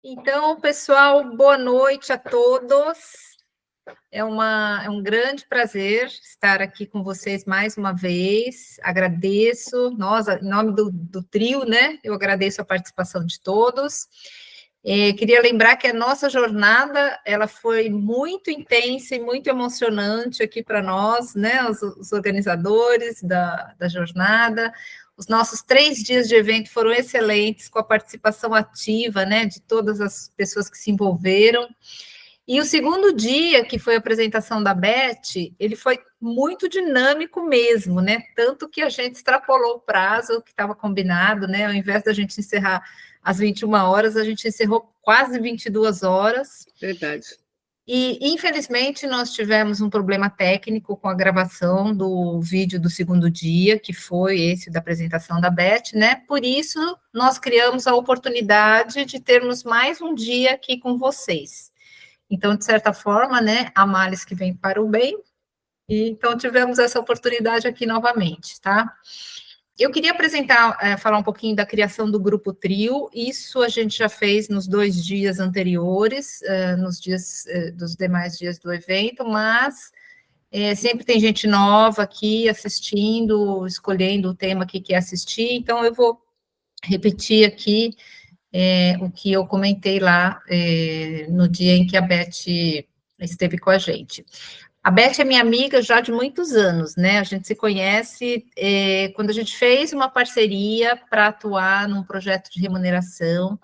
Então, pessoal, boa noite a todos. É um grande prazer estar aqui com vocês mais uma vez. Agradeço, nós, em nome do trio, né? Eu agradeço a participação de todos. Queria lembrar que a nossa jornada, ela foi muito intensa e muito emocionante aqui para nós, né? Os organizadores da jornada. Os nossos 3 dias de evento foram excelentes, com a participação ativa, né, de todas as pessoas que se envolveram. E o segundo dia, que foi a apresentação da Beth, ele foi muito dinâmico mesmo, né? Tanto que a gente extrapolou o prazo que estava combinado, né? Ao invés da gente encerrar às 21 horas, a gente encerrou quase 22 horas. Verdade. E, infelizmente, nós tivemos um problema técnico com a gravação do vídeo do segundo dia, que foi esse da apresentação da Beth, né? Por isso, nós criamos a oportunidade de termos mais um dia aqui com vocês. Então, de certa forma, né, há males que vêm para o bem, e então tivemos essa oportunidade aqui novamente, tá? Eu queria apresentar, falar um pouquinho da criação do Grupo Trio. Isso a gente já fez nos 2 dias anteriores, nos dias dos demais dias do evento, mas sempre tem gente nova aqui assistindo, escolhendo o tema que quer assistir, então eu vou repetir aqui o que eu comentei lá no dia em que a Beth esteve com a gente. A Beth é minha amiga já de muitos anos, né? A gente se conhece quando a gente fez uma parceria para atuar num projeto de remuneração.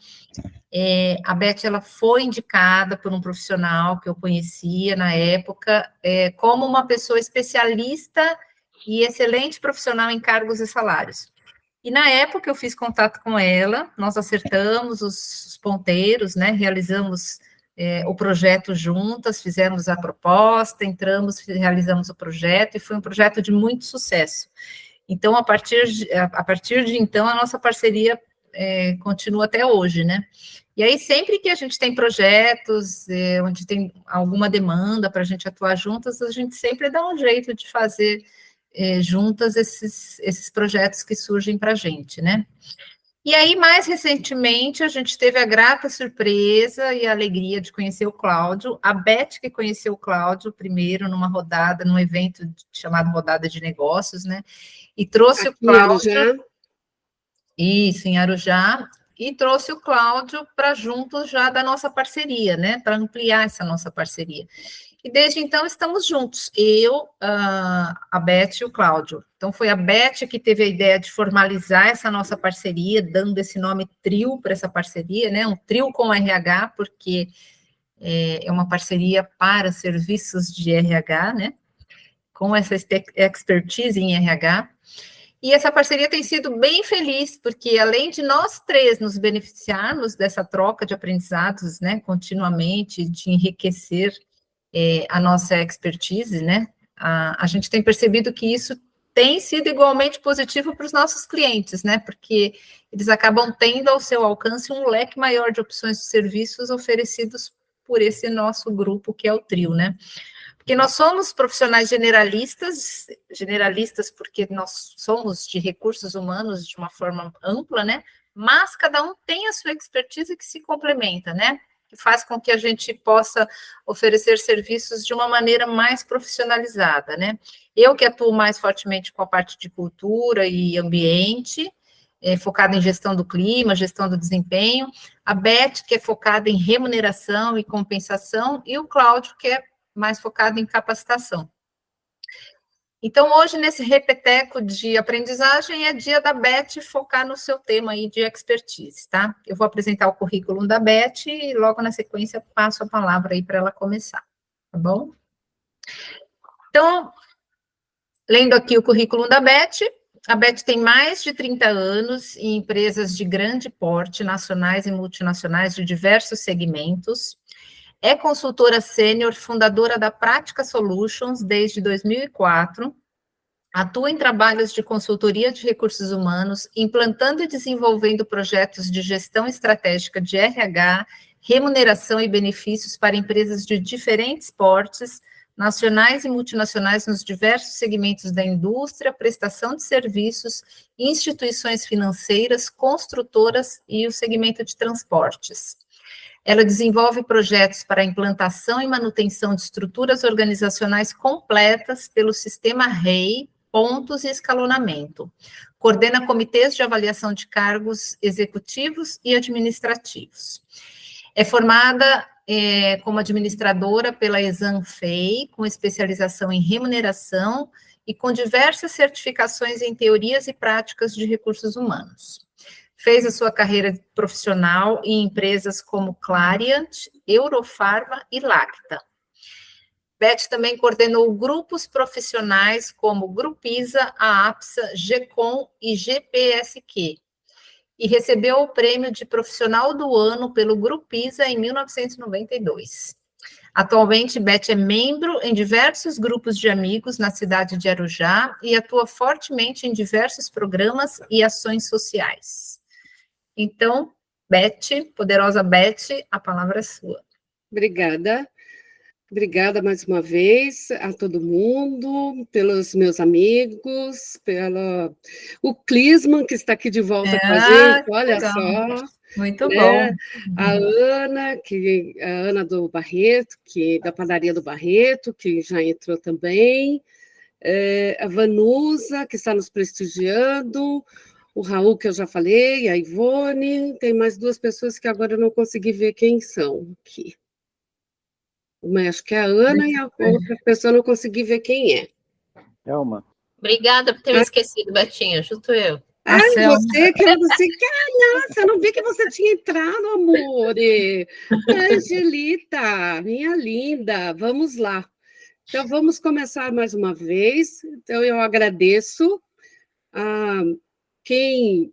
A Beth, ela foi indicada por um profissional que eu conhecia na época como uma pessoa especialista e excelente profissional em cargos e salários. E na época eu fiz contato com ela, nós acertamos os ponteiros, né? Realizamos o projeto juntas, fizemos a proposta, entramos, realizamos o projeto, e foi um projeto de muito sucesso. Então, a partir de então, a nossa parceria continua até hoje, né? E aí, sempre que a gente tem projetos onde tem alguma demanda para a gente atuar juntas, a gente sempre dá um jeito de fazer juntas esses projetos que surgem para a gente, né? E aí, mais recentemente, a gente teve a grata surpresa e a alegria de conhecer o Cláudio, a Beth que conheceu o Cláudio primeiro numa rodada, num evento chamado Rodada de Negócios, né? E trouxe aqui o Cláudio... Arujá. Isso, em Arujá, e trouxe o Cláudio para junto já da nossa parceria, né? Para ampliar essa nossa parceria. E desde então estamos juntos, eu, a Beth e o Cláudio. Então foi a Beth que teve a ideia de formalizar essa nossa parceria, dando esse nome trio para essa parceria, né? Um trio com RH, porque é uma parceria para serviços de RH, né? Com essa expertise em RH. E essa parceria tem sido bem feliz, porque além de nós três nos beneficiarmos dessa troca de aprendizados, né, continuamente, de enriquecer a nossa expertise, né, a gente tem percebido que isso tem sido igualmente positivo para os nossos clientes, né, porque eles acabam tendo ao seu alcance um leque maior de opções de serviços oferecidos por esse nosso grupo, que é o trio, né. Porque nós somos profissionais generalistas porque nós somos de recursos humanos de uma forma ampla, né? Mas cada um tem a sua expertise que se complementa, né? Que faz com que a gente possa oferecer serviços de uma maneira mais profissionalizada, né? Eu que atuo mais fortemente com a parte de cultura e ambiente, focada em gestão do clima, gestão do desempenho, a Beth, que é focada em remuneração e compensação, e o Cláudio, que é mais focado em capacitação. Então, hoje, nesse repeteco de aprendizagem, é dia da Beth focar no seu tema aí de expertise, tá? Eu vou apresentar o currículo da Beth e logo na sequência passo a palavra aí para ela começar, tá bom? Então, lendo aqui o currículo da Beth, a Beth tem mais de 30 anos em empresas de grande porte, nacionais e multinacionais de diversos segmentos. É consultora sênior, fundadora da Prática Solutions desde 2004, atua em trabalhos de consultoria de recursos humanos, implantando e desenvolvendo projetos de gestão estratégica de RH, remuneração e benefícios para empresas de diferentes portes, nacionais e multinacionais nos diversos segmentos da indústria, prestação de serviços, instituições financeiras, construtoras e o segmento de transportes. Ela desenvolve projetos para a implantação e manutenção de estruturas organizacionais completas pelo sistema REI, pontos e escalonamento. Coordena comitês de avaliação de cargos executivos e administrativos. É formada como administradora pela Exam-FEI, com especialização em remuneração e com diversas certificações em teorias e práticas de recursos humanos. Fez a sua carreira profissional em empresas como Clariant, Eurofarma e Lacta. Beth também coordenou grupos profissionais como Grupisa, a APSA, GECOM e GPSQ, e recebeu o prêmio de profissional do ano pelo Grupisa em 1992. Atualmente, Beth é membro em diversos grupos de amigos na cidade de Arujá e atua fortemente em diversos programas e ações sociais. Então, Beth, poderosa Beth, a palavra é sua. Obrigada. Obrigada mais uma vez a todo mundo, pelos meus amigos, o Clisman, que está aqui de volta com a gente, olha legal. Só. Muito bom. A Ana do Barreto, da padaria do Barreto, que já entrou também, a Vanusa, que está nos prestigiando, o Raul, que eu já falei, a Ivone, tem mais duas pessoas que agora eu não consegui ver quem são aqui. Acho que é a Ana e a outra pessoa eu não consegui ver quem é. Elma. Obrigada por ter me esquecido, Betinha, justo eu. Você que eu disse, nossa, eu não vi que você tinha entrado, amor. Angelita, minha linda, vamos lá. Então, vamos começar mais uma vez. Então, eu agradeço a quem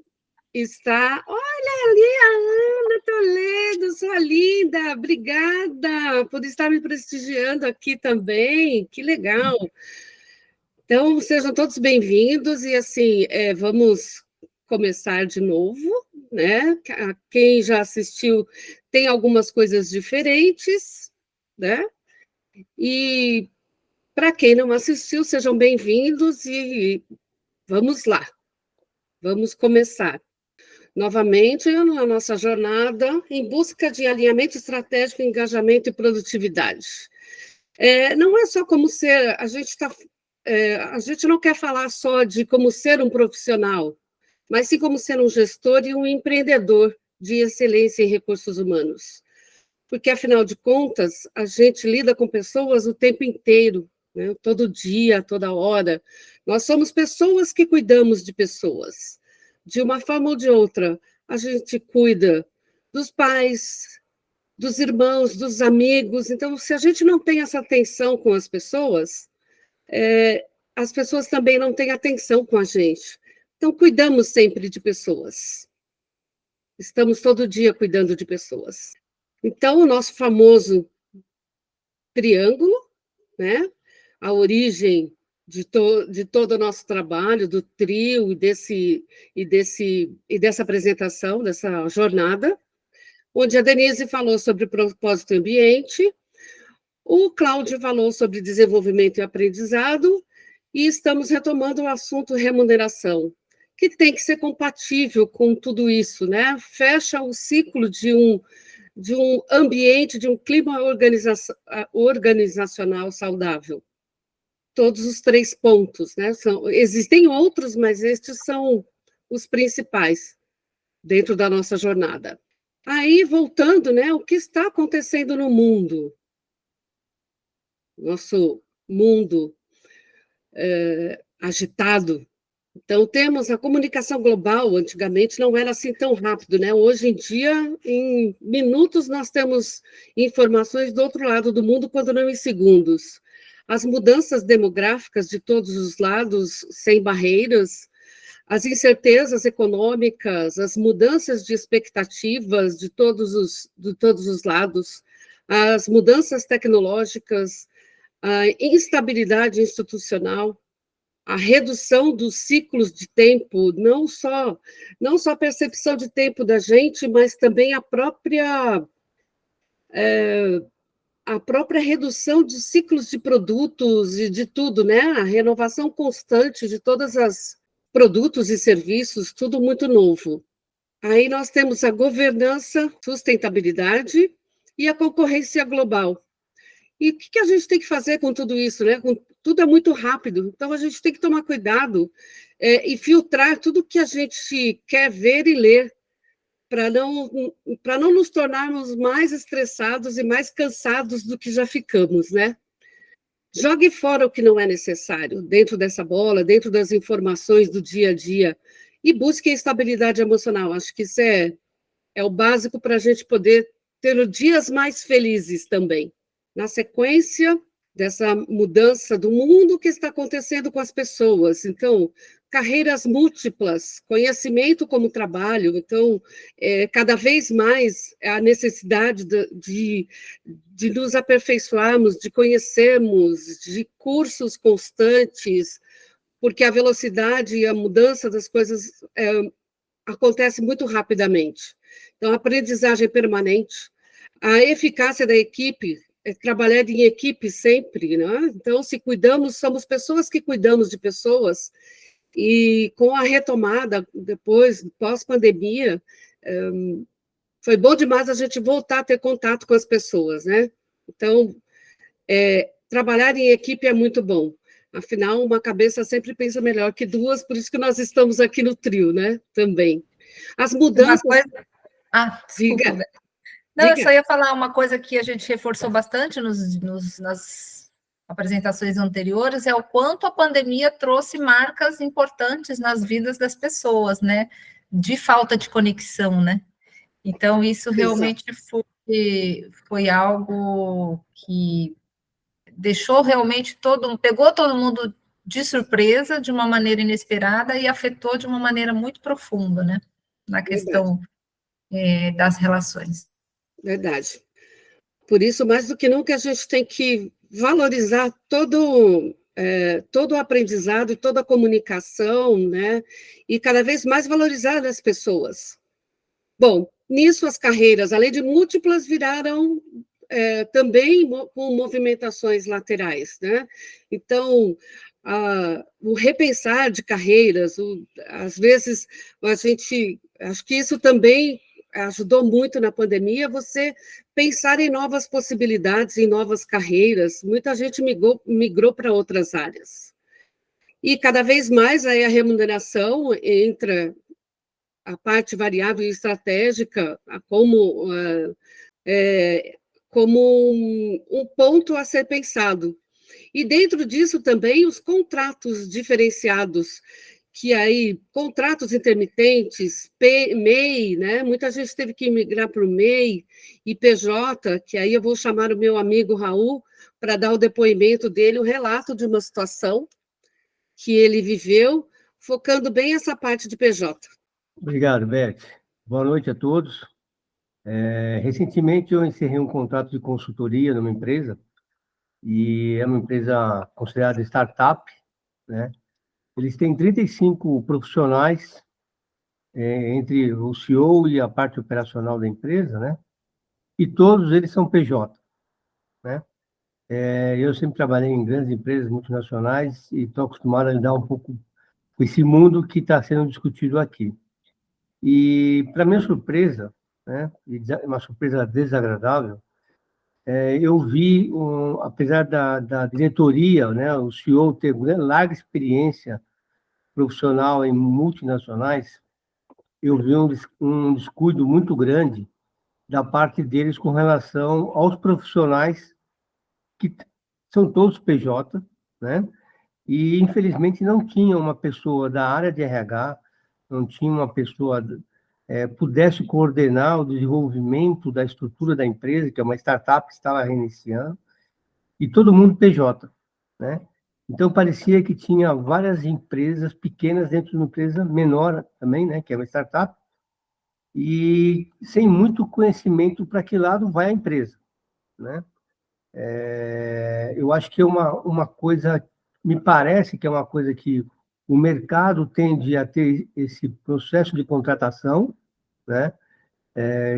está... Olha ali a Ana Toledo, sua linda, obrigada por estar me prestigiando aqui também, que legal. Então, sejam todos bem-vindos e, assim, vamos começar de novo, né? Quem já assistiu tem algumas coisas diferentes, né? E, para quem não assistiu, sejam bem-vindos e vamos lá. Vamos começar novamente a nossa jornada em busca de alinhamento estratégico, engajamento e produtividade. Não é só como ser, a gente não quer falar só de como ser um profissional, mas sim como ser um gestor e um empreendedor de excelência em recursos humanos. Porque, afinal de contas, a gente lida com pessoas o tempo inteiro, né? Todo dia, toda hora. Nós somos pessoas que cuidamos de pessoas. De uma forma ou de outra, a gente cuida dos pais, dos irmãos, dos amigos. Então, se a gente não tem essa atenção com as pessoas também não têm atenção com a gente. Então, cuidamos sempre de pessoas. Estamos todo dia cuidando de pessoas. Então, o nosso famoso triângulo, né? A origem de todo o nosso trabalho, do trio e dessa apresentação, dessa jornada, onde a Denise falou sobre propósito e ambiente, o Cláudio falou sobre desenvolvimento e aprendizado, e estamos retomando o assunto remuneração, que tem que ser compatível com tudo isso, né? Fecha o ciclo de um ambiente, de um clima organizacional saudável. Todos os 3 pontos, né? Existem outros, mas estes são os principais dentro da nossa jornada. Aí, voltando, né? O que está acontecendo no mundo? Nosso mundo agitado. Então, temos a comunicação global, antigamente não era assim tão rápido, né? Hoje em dia, em minutos, nós temos informações do outro lado do mundo, quando não em segundos. As mudanças demográficas de todos os lados, sem barreiras, as incertezas econômicas, as mudanças de expectativas de todos os lados, as mudanças tecnológicas, a instabilidade institucional, a redução dos ciclos de tempo, não só a percepção de tempo da gente, mas também a própria redução de ciclos de produtos e de tudo, né? A renovação constante de todos os produtos e serviços, tudo muito novo. Aí nós temos a governança, sustentabilidade, e a concorrência global. E o que a gente tem que fazer com tudo isso, né? Tudo é muito rápido, então a gente tem que tomar cuidado e filtrar tudo que a gente quer ver e ler, para não nos tornarmos mais estressados e mais cansados do que já ficamos, né? Jogue fora o que não é necessário dentro dessa bola, dentro das informações do dia a dia, e busque a estabilidade emocional. Acho que isso é o básico para a gente poder ter dias mais felizes também. Na sequência dessa mudança do mundo que está acontecendo com as pessoas. Então, carreiras múltiplas, conhecimento como trabalho. Então, cada vez mais a necessidade de nos aperfeiçoarmos, de conhecermos, de cursos constantes, porque a velocidade e a mudança das coisas acontece muito rapidamente. Então, a aprendizagem permanente, a eficácia da equipe, trabalhar em equipe sempre, né? Então, se cuidamos, somos pessoas que cuidamos de pessoas, e com a retomada, depois, pós-pandemia, foi bom demais a gente voltar a ter contato com as pessoas, né? Então, trabalhar em equipe é muito bom. Afinal, uma cabeça sempre pensa melhor que duas, por isso que nós estamos aqui no trio, né? Também. As mudanças... Desculpa. Diga. Não, Diga. eu só ia falar uma coisa que a gente reforçou bastante nas apresentações anteriores, é o quanto a pandemia trouxe marcas importantes nas vidas das pessoas, né? De falta de conexão, né? Então, isso realmente foi algo que deixou realmente pegou todo mundo de surpresa, de uma maneira inesperada, e afetou de uma maneira muito profunda, né? Na questão das relações. Verdade. Por isso, mais do que nunca, a gente tem que valorizar todo o aprendizado e toda a comunicação, né? E cada vez mais valorizar as pessoas. Bom, nisso as carreiras, além de múltiplas, viraram também com movimentações laterais, né? Então, o repensar de carreiras, às vezes, acho que isso também ajudou muito na pandemia, você pensar em novas possibilidades, em novas carreiras. Muita gente migrou para outras áreas. E cada vez mais aí a remuneração entra a parte variável e estratégica como um ponto a ser pensado. E dentro disso também os contratos diferenciados, que aí, contratos intermitentes, MEI, né? Muita gente teve que migrar para o MEI e PJ, que aí eu vou chamar o meu amigo Raul para dar o depoimento dele, o relato de uma situação que ele viveu, focando bem essa parte de PJ. Obrigado, Beth. Boa noite a todos. Recentemente eu encerrei um contrato de consultoria numa empresa, e é uma empresa considerada startup, né? Eles têm 35 profissionais, entre o CEO e a parte operacional da empresa, né? E todos eles são PJ, né? Eu sempre trabalhei em grandes empresas multinacionais e estou acostumado a lidar um pouco com esse mundo que está sendo discutido aqui. E, para minha surpresa, né, uma surpresa desagradável, eu vi, apesar da diretoria, né, o CEO ter larga experiência profissional em multinacionais, eu vi um descuido muito grande da parte deles com relação aos profissionais que são todos PJ, né? E, infelizmente, não tinha uma pessoa da área de RH, não tinha uma pessoa pudesse coordenar o desenvolvimento da estrutura da empresa, que é uma startup que estava reiniciando, e todo mundo PJ, né? Então, parecia que tinha várias empresas pequenas dentro de uma empresa menor também, né, que é uma startup, e sem muito conhecimento para que lado vai a empresa, né? Eu acho que é uma coisa, me parece que é uma coisa que o mercado tende a ter esse processo de contratação, né?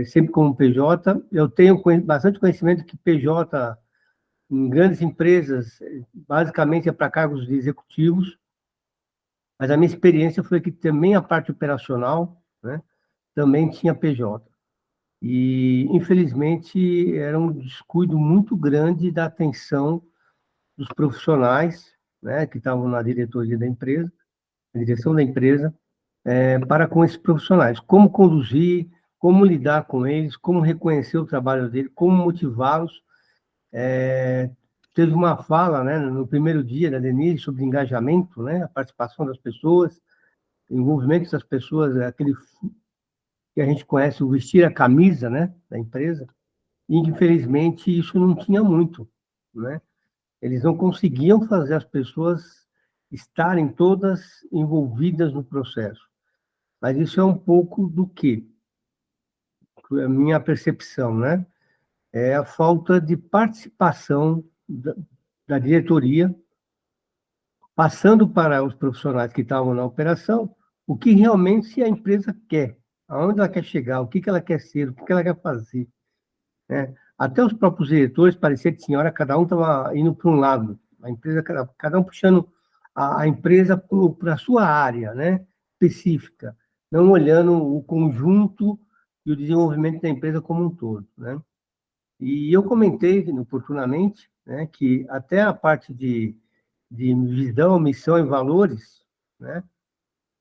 Sempre como PJ. Eu tenho bastante conhecimento que PJ, em grandes empresas, basicamente é para cargos de executivos, mas a minha experiência foi que também a parte operacional, né, também tinha PJ. E, infelizmente, era um descuido muito grande da atenção dos profissionais, né, que estavam na diretoria da empresa, na direção da empresa, para com esses profissionais. Como conduzir, como lidar com eles, como reconhecer o trabalho deles, como motivá-los. Teve uma fala, né, no primeiro dia da Denise sobre engajamento, né, a participação das pessoas, o envolvimento das pessoas, aquele que a gente conhece, o vestir a camisa, né, da empresa, e infelizmente isso não tinha muito, né? Eles não conseguiam fazer as pessoas estarem todas envolvidas no processo. Mas isso é um pouco do quê? A minha percepção, né? É a falta de participação da diretoria, passando para os profissionais que estavam na operação, o que realmente a empresa quer, aonde ela quer chegar, o que ela quer ser, o que ela quer fazer, né? Até os próprios diretores parecia que tinha hora cada um estava indo para um lado, a empresa, cada um puxando a empresa para a sua área, né, específica, não olhando o conjunto e o desenvolvimento da empresa como um todo, né? E eu comentei oportunamente, né, que até a parte de visão, missão e valores, né,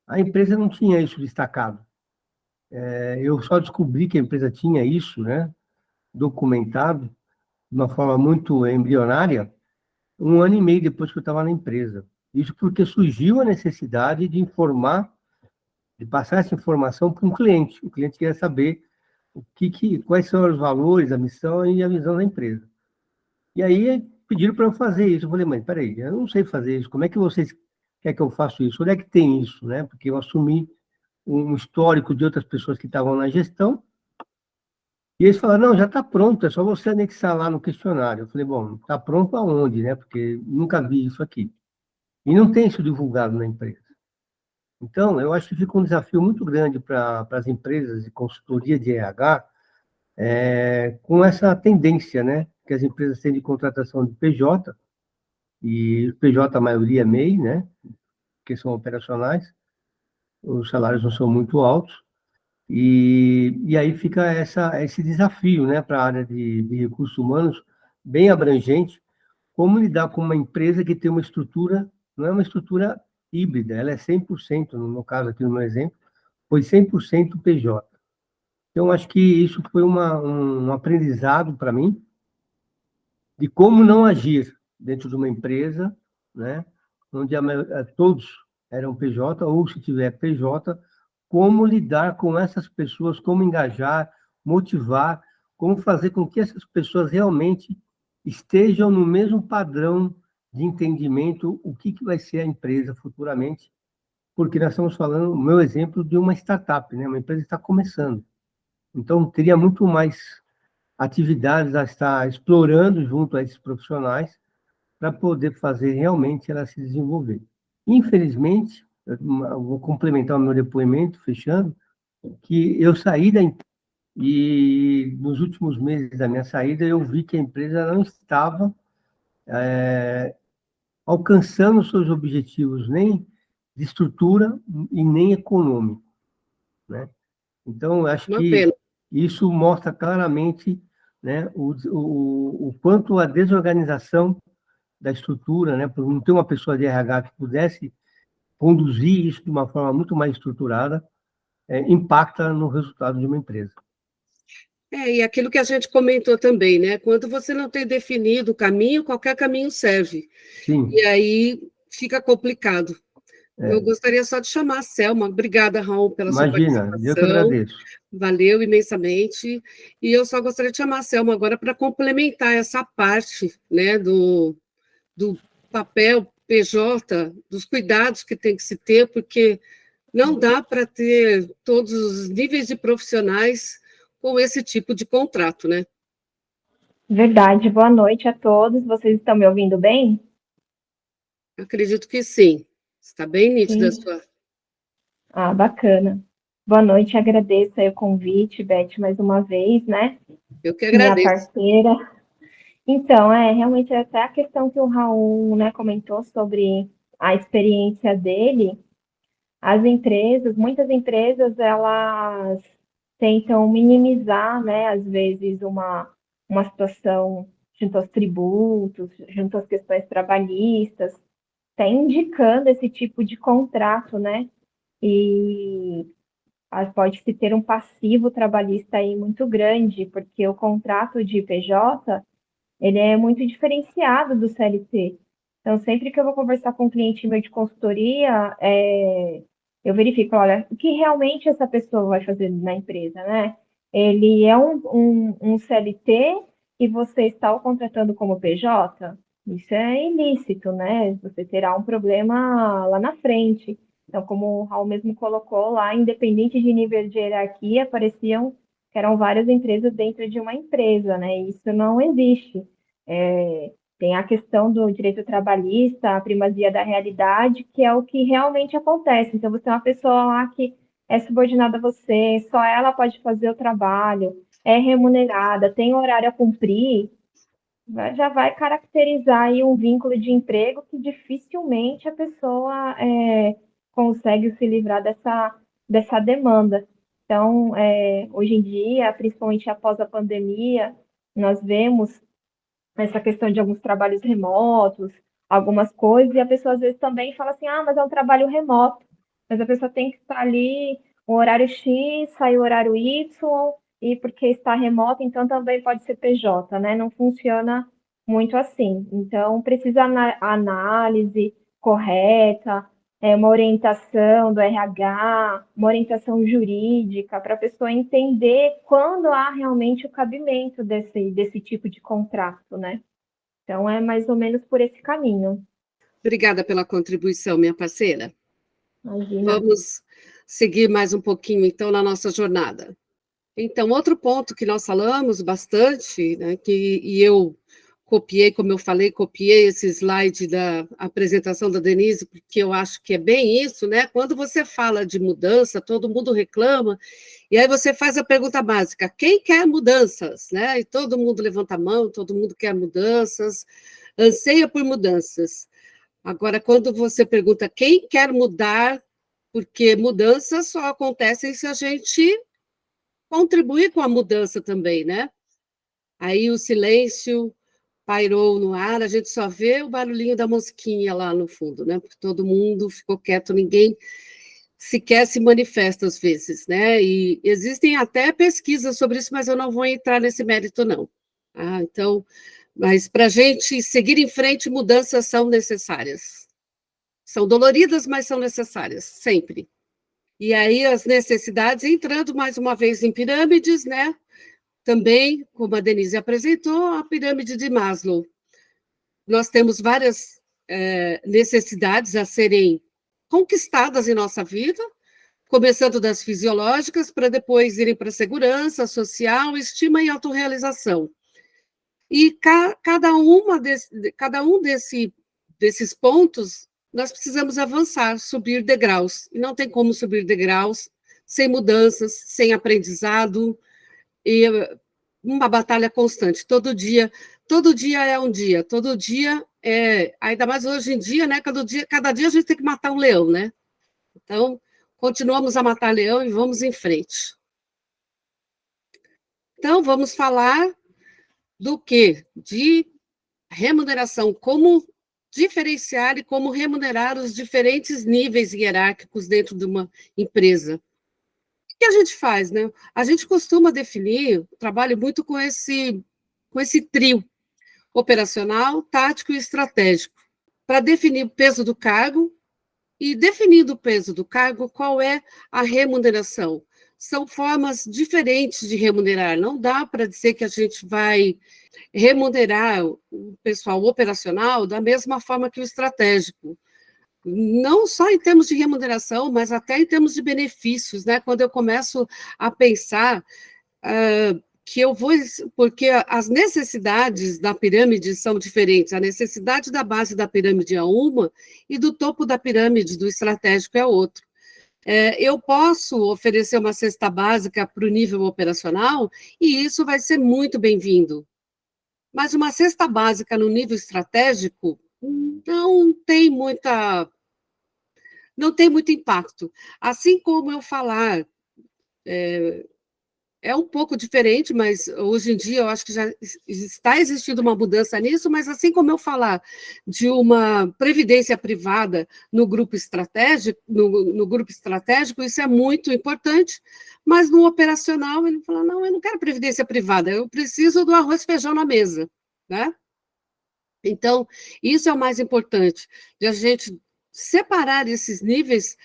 a empresa não tinha isso destacado. Eu só descobri que a empresa tinha isso, né, documentado de uma forma muito embrionária, 1 ano e meio depois que eu estava na empresa. Isso porque surgiu a necessidade de informar, de passar essa informação para um cliente. O cliente queria saber quais são os valores, a missão e a visão da empresa. E aí pediram para eu fazer isso. Eu falei, mas peraí, eu não sei fazer isso. Como é que vocês querem que eu faça isso? Onde é que tem isso, né? Porque eu assumi um histórico de outras pessoas que estavam na gestão. E eles falaram, não, já está pronto, é só você anexar lá no questionário. Eu falei, bom, está pronto aonde, né? Porque nunca vi isso aqui. E não tem isso divulgado na empresa. Então, eu acho que fica um desafio muito grande para as empresas de consultoria de RH, com essa tendência, né? Que as empresas têm de contratação de PJ, e PJ a maioria é MEI, né? Que são operacionais, os salários não são muito altos, e aí fica esse desafio, né, para a área de recursos humanos, bem abrangente, como lidar com uma empresa que tem uma estrutura, não é uma estrutura híbrida, ela é 100%, no meu caso aqui, no meu exemplo, foi 100% PJ. Então, acho que isso foi um aprendizado para mim, de como não agir dentro de uma empresa, né, onde todos eram PJ, ou se tiver PJ, como lidar com essas pessoas, como engajar, motivar, como fazer com que essas pessoas realmente estejam no mesmo padrão de entendimento, o que vai ser a empresa futuramente, porque nós estamos falando, o meu exemplo, de uma startup, né, uma empresa que está começando. Então, teria muito mais atividades a estar explorando junto a esses profissionais para poder fazer realmente ela se desenvolver. Infelizmente, eu vou complementar o meu depoimento, fechando, que eu saí e nos últimos meses da minha saída eu vi que a empresa não estava alcançando seus objetivos nem de estrutura e nem econômico, né? Então, eu acho Uma que pena. isso mostra claramente, né, o quanto a desorganização da estrutura, né, por não ter uma pessoa de RH que pudesse conduzir isso de uma forma muito mais estruturada, impacta no resultado de uma empresa. E aquilo que a gente comentou também, né? Quando você não tem definido o caminho, qualquer caminho serve. Sim. E aí fica complicado. Eu É. gostaria só de chamar a Selma. Obrigada, Raul, pela sua Imagina, eu que participação. agradeço. Valeu imensamente. E eu só gostaria de chamar a Selma agora para complementar essa parte, né, do papel PJ, dos cuidados que tem que se ter, porque não dá para ter todos os níveis de profissionais com esse tipo de contrato, né? Verdade. Boa noite a todos. Vocês estão me ouvindo bem? Acredito que sim. Está bem nítida a Sim. sua. Ah, bacana. Boa noite. Agradeço aí o convite, Beth, mais uma vez, né? Eu que Minha agradeço. parceira. Então, realmente até a questão que o Raul, né, comentou sobre a experiência dele, as empresas, muitas empresas, elas tentam minimizar, né, às vezes, uma situação junto aos tributos, junto às questões trabalhistas, até indicando esse tipo de contrato, né? E pode-se ter um passivo trabalhista aí muito grande, porque o contrato de PJ, ele é muito diferenciado do CLT. Então, sempre que eu vou conversar com um cliente meu de consultoria, eu verifico, olha, o que realmente essa pessoa vai fazer na empresa, né? Ele é um CLT e você está o contratando como PJ? Isso é ilícito, né? Você terá um problema lá na frente. Então, como o Raul mesmo colocou lá, independente de nível de hierarquia, pareciam que eram várias empresas dentro de uma empresa, né? Isso não existe. Tem a questão do direito trabalhista, a primazia da realidade, que é o que realmente acontece. Então, você é uma pessoa lá que é subordinada a você, só ela pode fazer o trabalho, é remunerada, tem horário a cumprir, já vai caracterizar aí um vínculo de emprego que dificilmente a pessoa consegue se livrar dessa demanda. Então, hoje em dia, principalmente após a pandemia, nós vemos essa questão de alguns trabalhos remotos, algumas coisas, e a pessoa às vezes também fala assim, ah, mas é um trabalho remoto, mas a pessoa tem que estar ali o horário X, sai o horário Y, e porque está remoto, então também pode ser PJ, né? Não funciona muito assim. Então, precisa análise correta, uma orientação do RH, uma orientação jurídica, para a pessoa entender quando há realmente o cabimento desse tipo de contrato, né? Então, é mais ou menos por esse caminho. Obrigada pela contribuição, minha parceira. Imagina. Vamos seguir mais um pouquinho, então, na nossa jornada. Então, outro ponto que nós falamos bastante, né, e eu copiei, como eu falei, copiei esse slide da apresentação da Denise, porque eu acho que é bem isso, né? Quando você fala de mudança, todo mundo reclama, e aí você faz a pergunta básica: quem quer mudanças, né? E todo mundo levanta a mão, todo mundo quer mudanças, anseia por mudanças. Agora, quando você pergunta quem quer mudar, porque mudanças só acontecem se a gente contribuir com a mudança também, né? Aí o silêncio pairou no ar, a gente só vê o barulhinho da mosquinha lá no fundo, né? Porque todo mundo ficou quieto, ninguém sequer se manifesta às vezes, né? E existem até pesquisas sobre isso, mas eu não vou entrar nesse mérito, não. Então, mas para a gente seguir em frente, mudanças são necessárias. São doloridas, mas são necessárias, sempre. E aí as necessidades, entrando mais uma vez em pirâmides, né? Também, como a Denise apresentou, a pirâmide de Maslow. Nós temos várias necessidades a serem conquistadas em nossa vida, começando das fisiológicas, para depois irem para a segurança social, estima e autorrealização. E cada um desses pontos, nós precisamos avançar, subir degraus. E não tem como subir degraus sem mudanças, sem aprendizado, e uma batalha constante. Todo dia é um dia, todo dia ainda mais hoje em dia, né? Cada dia a gente tem que matar um leão, né? Então, continuamos a matar leão e vamos em frente. Então, vamos falar do quê? De remuneração, como diferenciar e como remunerar os diferentes níveis hierárquicos dentro de uma empresa. O que a gente faz, né? A gente costuma definir o trabalho muito com esse trio operacional, tático e estratégico, para definir o peso do cargo e, definindo o peso do cargo, qual é a remuneração. São formas diferentes de remunerar, não dá para dizer que a gente vai remunerar o pessoal operacional da mesma forma que o estratégico. Não só em termos de remuneração, mas até em termos de benefícios, né? Quando eu começo a pensar que eu vou, porque as necessidades da pirâmide são diferentes, a necessidade da base da pirâmide é uma e do topo da pirâmide do estratégico é outro. Eu posso oferecer uma cesta básica para o nível operacional e isso vai ser muito bem-vindo. Mas uma cesta básica no nível estratégico não tem muito impacto. Assim como eu falar é um pouco diferente, mas hoje em dia eu acho que já está existindo uma mudança nisso, mas assim como eu falar de uma previdência privada no grupo estratégico, no grupo estratégico, isso é muito importante, mas no operacional ele fala, não, eu não quero previdência privada, eu preciso do arroz e feijão na mesa, né? Então, isso é o mais importante, de a gente separar esses níveis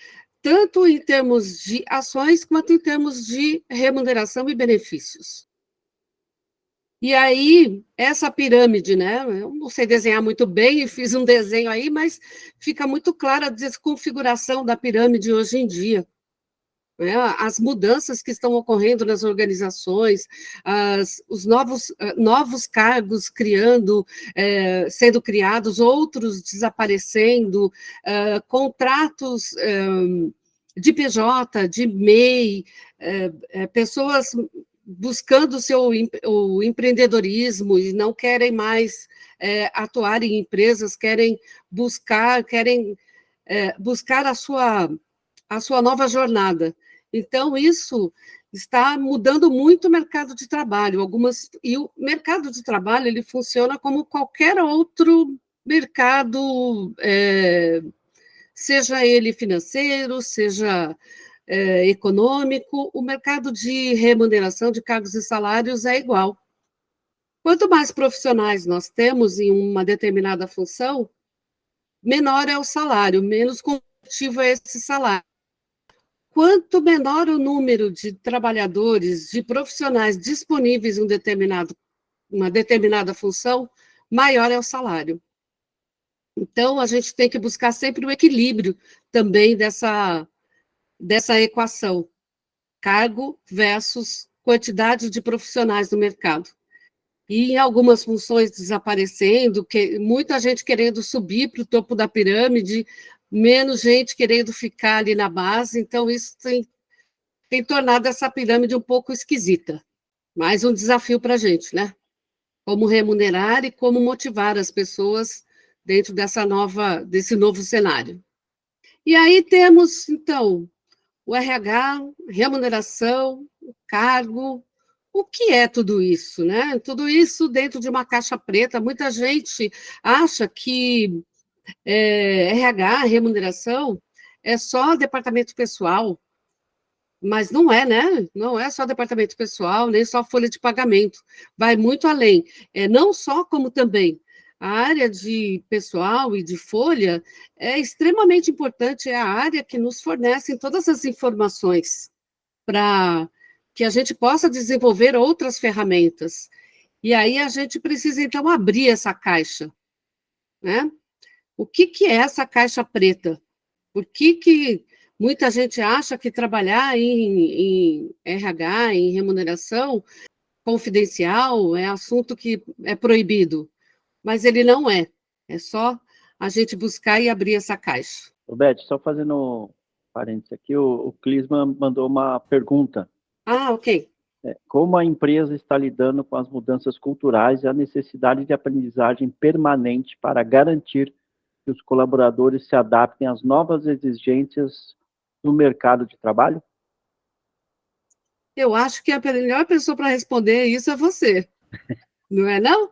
tanto em termos de ações quanto em termos de remuneração e benefícios. E aí, essa pirâmide, né? Eu não sei desenhar muito bem, e fiz um desenho aí, mas fica muito clara a desconfiguração da pirâmide hoje em dia. Né? As mudanças que estão ocorrendo nas organizações, os novos cargos sendo criados, outros desaparecendo, contratos de PJ, de MEI, pessoas buscando o empreendedorismo e não querem mais atuar em empresas, querem buscar a sua nova jornada. Então, isso está mudando muito o mercado de trabalho. E o mercado de trabalho ele funciona como qualquer outro mercado, seja ele financeiro, seja econômico, o mercado de remuneração de cargos e salários é igual. Quanto mais profissionais nós temos em uma determinada função, menor é o salário, menos competitivo é esse salário. Quanto menor o número de trabalhadores, de profissionais disponíveis em uma determinada função, maior é o salário. Então, a gente tem que buscar sempre o equilíbrio também dessa equação, cargo versus quantidade de profissionais no mercado. E em algumas funções desaparecendo, muita gente querendo subir para o topo da pirâmide, menos gente querendo ficar ali na base, então isso tem tornado essa pirâmide um pouco esquisita. Mais um desafio para a gente, né? Como remunerar e como motivar as pessoas dentro desse novo cenário. E aí temos, então, o RH, remuneração, o cargo. O que é tudo isso, né? Tudo isso dentro de uma caixa preta. Muita gente acha que RH, remuneração, é só departamento pessoal, mas não é, né? Não é só departamento pessoal, nem só folha de pagamento. Vai muito além. Não só como também. A área de pessoal e de folha é extremamente importante, é a área que nos fornece todas as informações para que a gente possa desenvolver outras ferramentas. E aí a gente precisa, então, abrir essa caixa, né? O que é essa caixa preta? Por que muita gente acha que trabalhar em RH, em remuneração confidencial, é assunto que é proibido? Mas ele não é. É só a gente buscar e abrir essa caixa. Beth, só fazendo parênteses aqui, o Clisman mandou uma pergunta. Ah, ok. Como a empresa está lidando com as mudanças culturais e a necessidade de aprendizagem permanente para garantir que os colaboradores se adaptem às novas exigências do mercado de trabalho? Eu acho que a melhor pessoa para responder isso é você. Não é, não?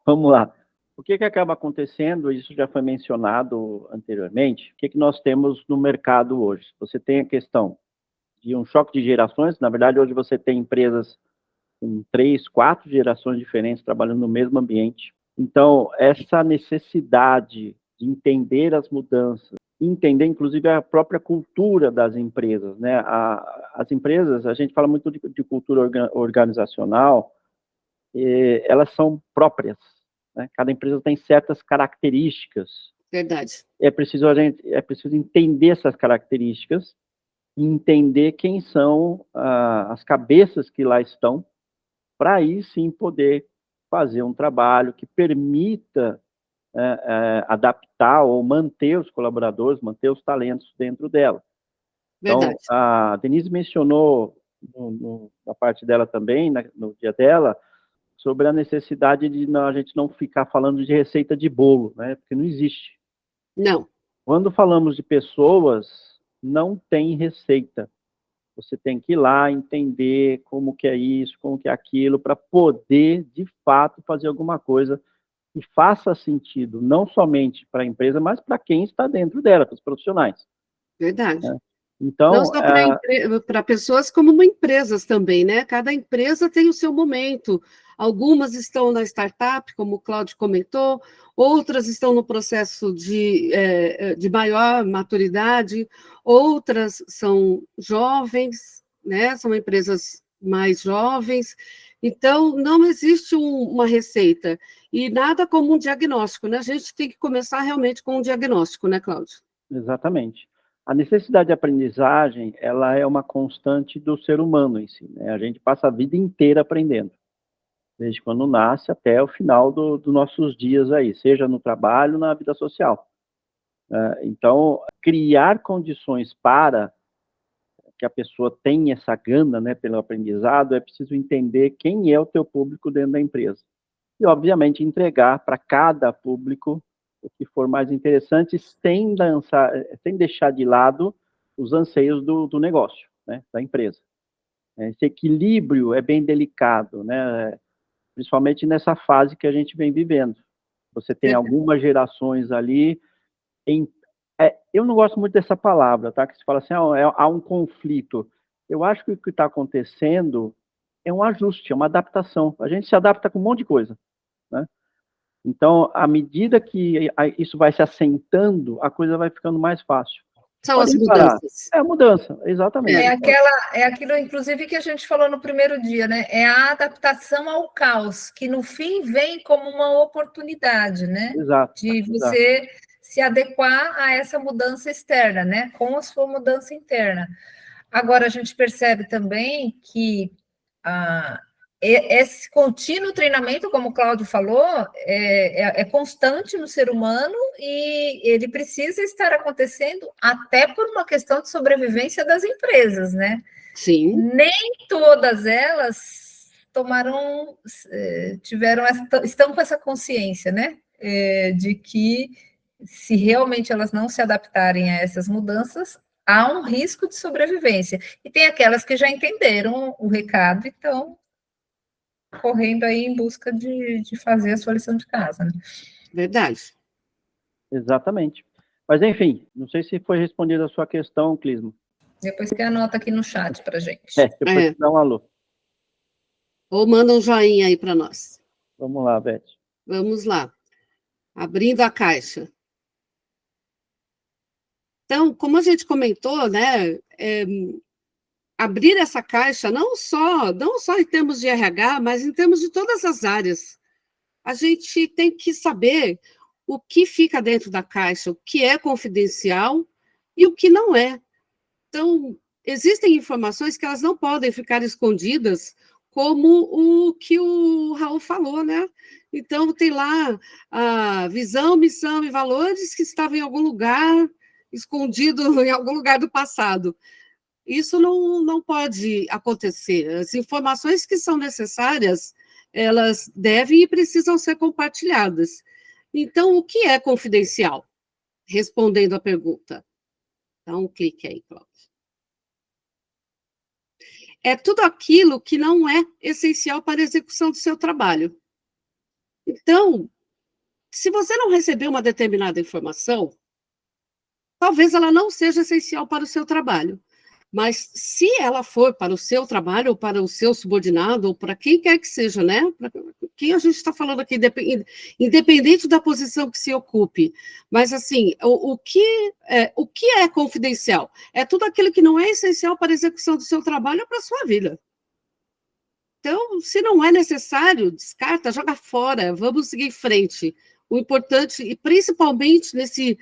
Vamos lá. O que acaba acontecendo, isso já foi mencionado anteriormente, o que nós temos no mercado hoje? Você tem a questão de um choque de gerações, na verdade, hoje você tem empresas com 3, 4 gerações diferentes trabalhando no mesmo ambiente. Então, essa necessidade de entender as mudanças, entender, inclusive, a própria cultura das empresas, né? As empresas, a gente fala muito de cultura organizacional, elas são próprias, né? Cada empresa tem certas características. Verdade. É preciso entender essas características e entender quem são as cabeças que lá estão, para aí sim poder fazer um trabalho que permita adaptar ou manter os colaboradores, manter os talentos dentro dela. Verdade. Então, a Denise mencionou na parte dela também, no dia dela, sobre a necessidade de a gente não ficar falando de receita de bolo, né? Porque não existe. Não. Quando falamos de pessoas, não tem receita. Você tem que ir lá entender como que é isso, como que é aquilo, para poder, de fato, fazer alguma coisa que faça sentido, não somente para a empresa, mas para quem está dentro dela, para os profissionais. Verdade. Né? Então, não só para pessoas, como empresas também, né? Cada empresa tem o seu momento. Algumas estão na startup, como o Cláudio comentou, outras estão no processo de maior maturidade, outras são jovens, né? São empresas mais jovens. Então, não existe uma receita, e nada como um diagnóstico, né? A gente tem que começar realmente com um diagnóstico, né, Cláudio? Exatamente. A necessidade de aprendizagem, ela é uma constante do ser humano em si, né? A gente passa a vida inteira aprendendo, desde quando nasce até o final dos nossos dias aí, seja no trabalho, na vida social. Então, criar condições para que a pessoa tenha essa gana, né, pelo aprendizado, é preciso entender quem é o teu público dentro da empresa. E, obviamente, entregar para cada público o que for mais interessante, sem deixar de lado os anseios do negócio, né, da empresa. Esse equilíbrio é bem delicado, né, principalmente nessa fase que a gente vem vivendo. Você tem algumas gerações ali, eu não gosto muito dessa palavra, tá, que se fala assim, há um conflito. Eu acho que o que está acontecendo é um ajuste, é uma adaptação. A gente se adapta com um monte de coisa, né? Então, à medida que isso vai se assentando, a coisa vai ficando mais fácil. São as mudanças. É a mudança, exatamente. É aquilo, inclusive, que a gente falou no primeiro dia, né? É a adaptação ao caos, que no fim vem como uma oportunidade, né? Exato. De você se adequar a essa mudança externa, né? Com a sua mudança interna. Agora, a gente percebe também que esse contínuo treinamento, como o Cláudio falou, é constante no ser humano e ele precisa estar acontecendo até por uma questão de sobrevivência das empresas, né? Sim. Nem todas elas estão com essa consciência, né? De que se realmente elas não se adaptarem a essas mudanças, há um risco de sobrevivência. E tem aquelas que já entenderam o recado e estão correndo aí em busca de fazer a sua lição de casa. Né? Verdade. Exatamente. Mas, enfim, não sei se foi respondida a sua questão, Clismo. Depois que anota aqui no chat para gente. Depois dá um alô. Ou manda um joinha aí para nós. Vamos lá, Beth. Vamos lá. Abrindo a caixa. Então, como a gente comentou, né, abrir essa caixa não só em termos de RH, mas em termos de todas as áreas. A gente tem que saber o que fica dentro da caixa, o que é confidencial e o que não é. Então, existem informações que elas não podem ficar escondidas, como o que o Raul falou, né? Então, tem lá a visão, missão e valores que estavam em algum lugar, escondido em algum lugar do passado. Isso não pode acontecer. As informações que são necessárias, elas devem e precisam ser compartilhadas. Então, o que é confidencial? Respondendo a pergunta. Dá um clique aí, Cláudio. É tudo aquilo que não é essencial para a execução do seu trabalho. Então, se você não receber uma determinada informação, talvez ela não seja essencial para o seu trabalho. Mas se ela for para o seu trabalho, ou para o seu subordinado, ou para quem quer que seja, né? Para quem a gente está falando aqui, independente da posição que se ocupe. Mas, assim, o que é confidencial? É tudo aquilo que não é essencial para a execução do seu trabalho ou para a sua vida. Então, se não é necessário, descarta, joga fora, vamos seguir em frente. O importante, e principalmente nesse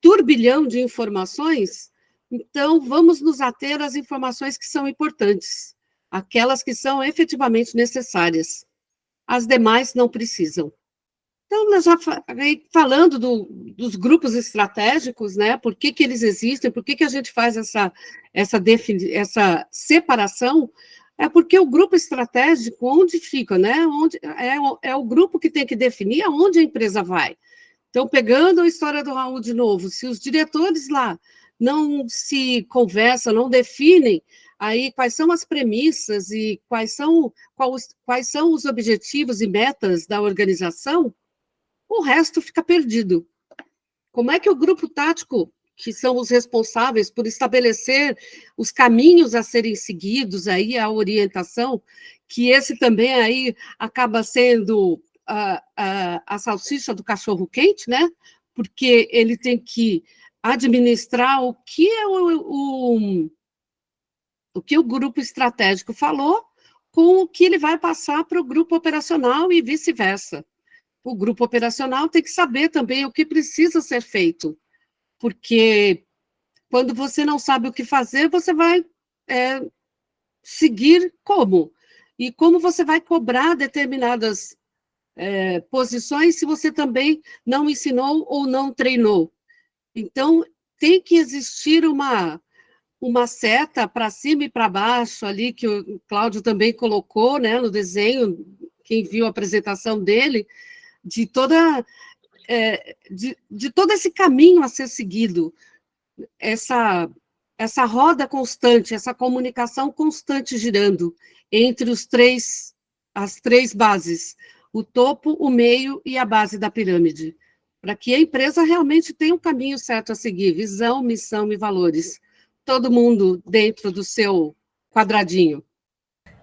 turbilhão de informações, então, vamos nos ater às informações que são importantes, aquelas que são efetivamente necessárias. As demais não precisam. Então, nós já falando dos grupos estratégicos, né? Por que eles existem, por que a gente faz essa separação, é porque o grupo estratégico, onde fica, né? Onde é o grupo que tem que definir aonde a empresa vai. Então, pegando a história do Raul de novo, se os diretores lá não se conversa, não definem aí quais são as premissas e quais são os objetivos e metas da organização, o resto fica perdido. Como é que o grupo tático, que são os responsáveis por estabelecer os caminhos a serem seguidos, aí a orientação, que esse também aí acaba sendo a salsicha do cachorro-quente, né? Porque ele tem que administrar o que o grupo estratégico falou com o que ele vai passar para o grupo operacional e vice-versa. O grupo operacional tem que saber também o que precisa ser feito, porque quando você não sabe o que fazer, você vai seguir como? E como você vai cobrar determinadas posições se você também não ensinou ou não treinou? Então, tem que existir uma seta para cima e para baixo ali, que o Cláudio também colocou, né, no desenho, quem viu a apresentação dele, de todo esse caminho a ser seguido, essa roda constante, essa comunicação constante girando entre as três bases, o topo, o meio e a base da pirâmide, para que a empresa realmente tenha um caminho certo a seguir, visão, missão e valores. Todo mundo dentro do seu quadradinho.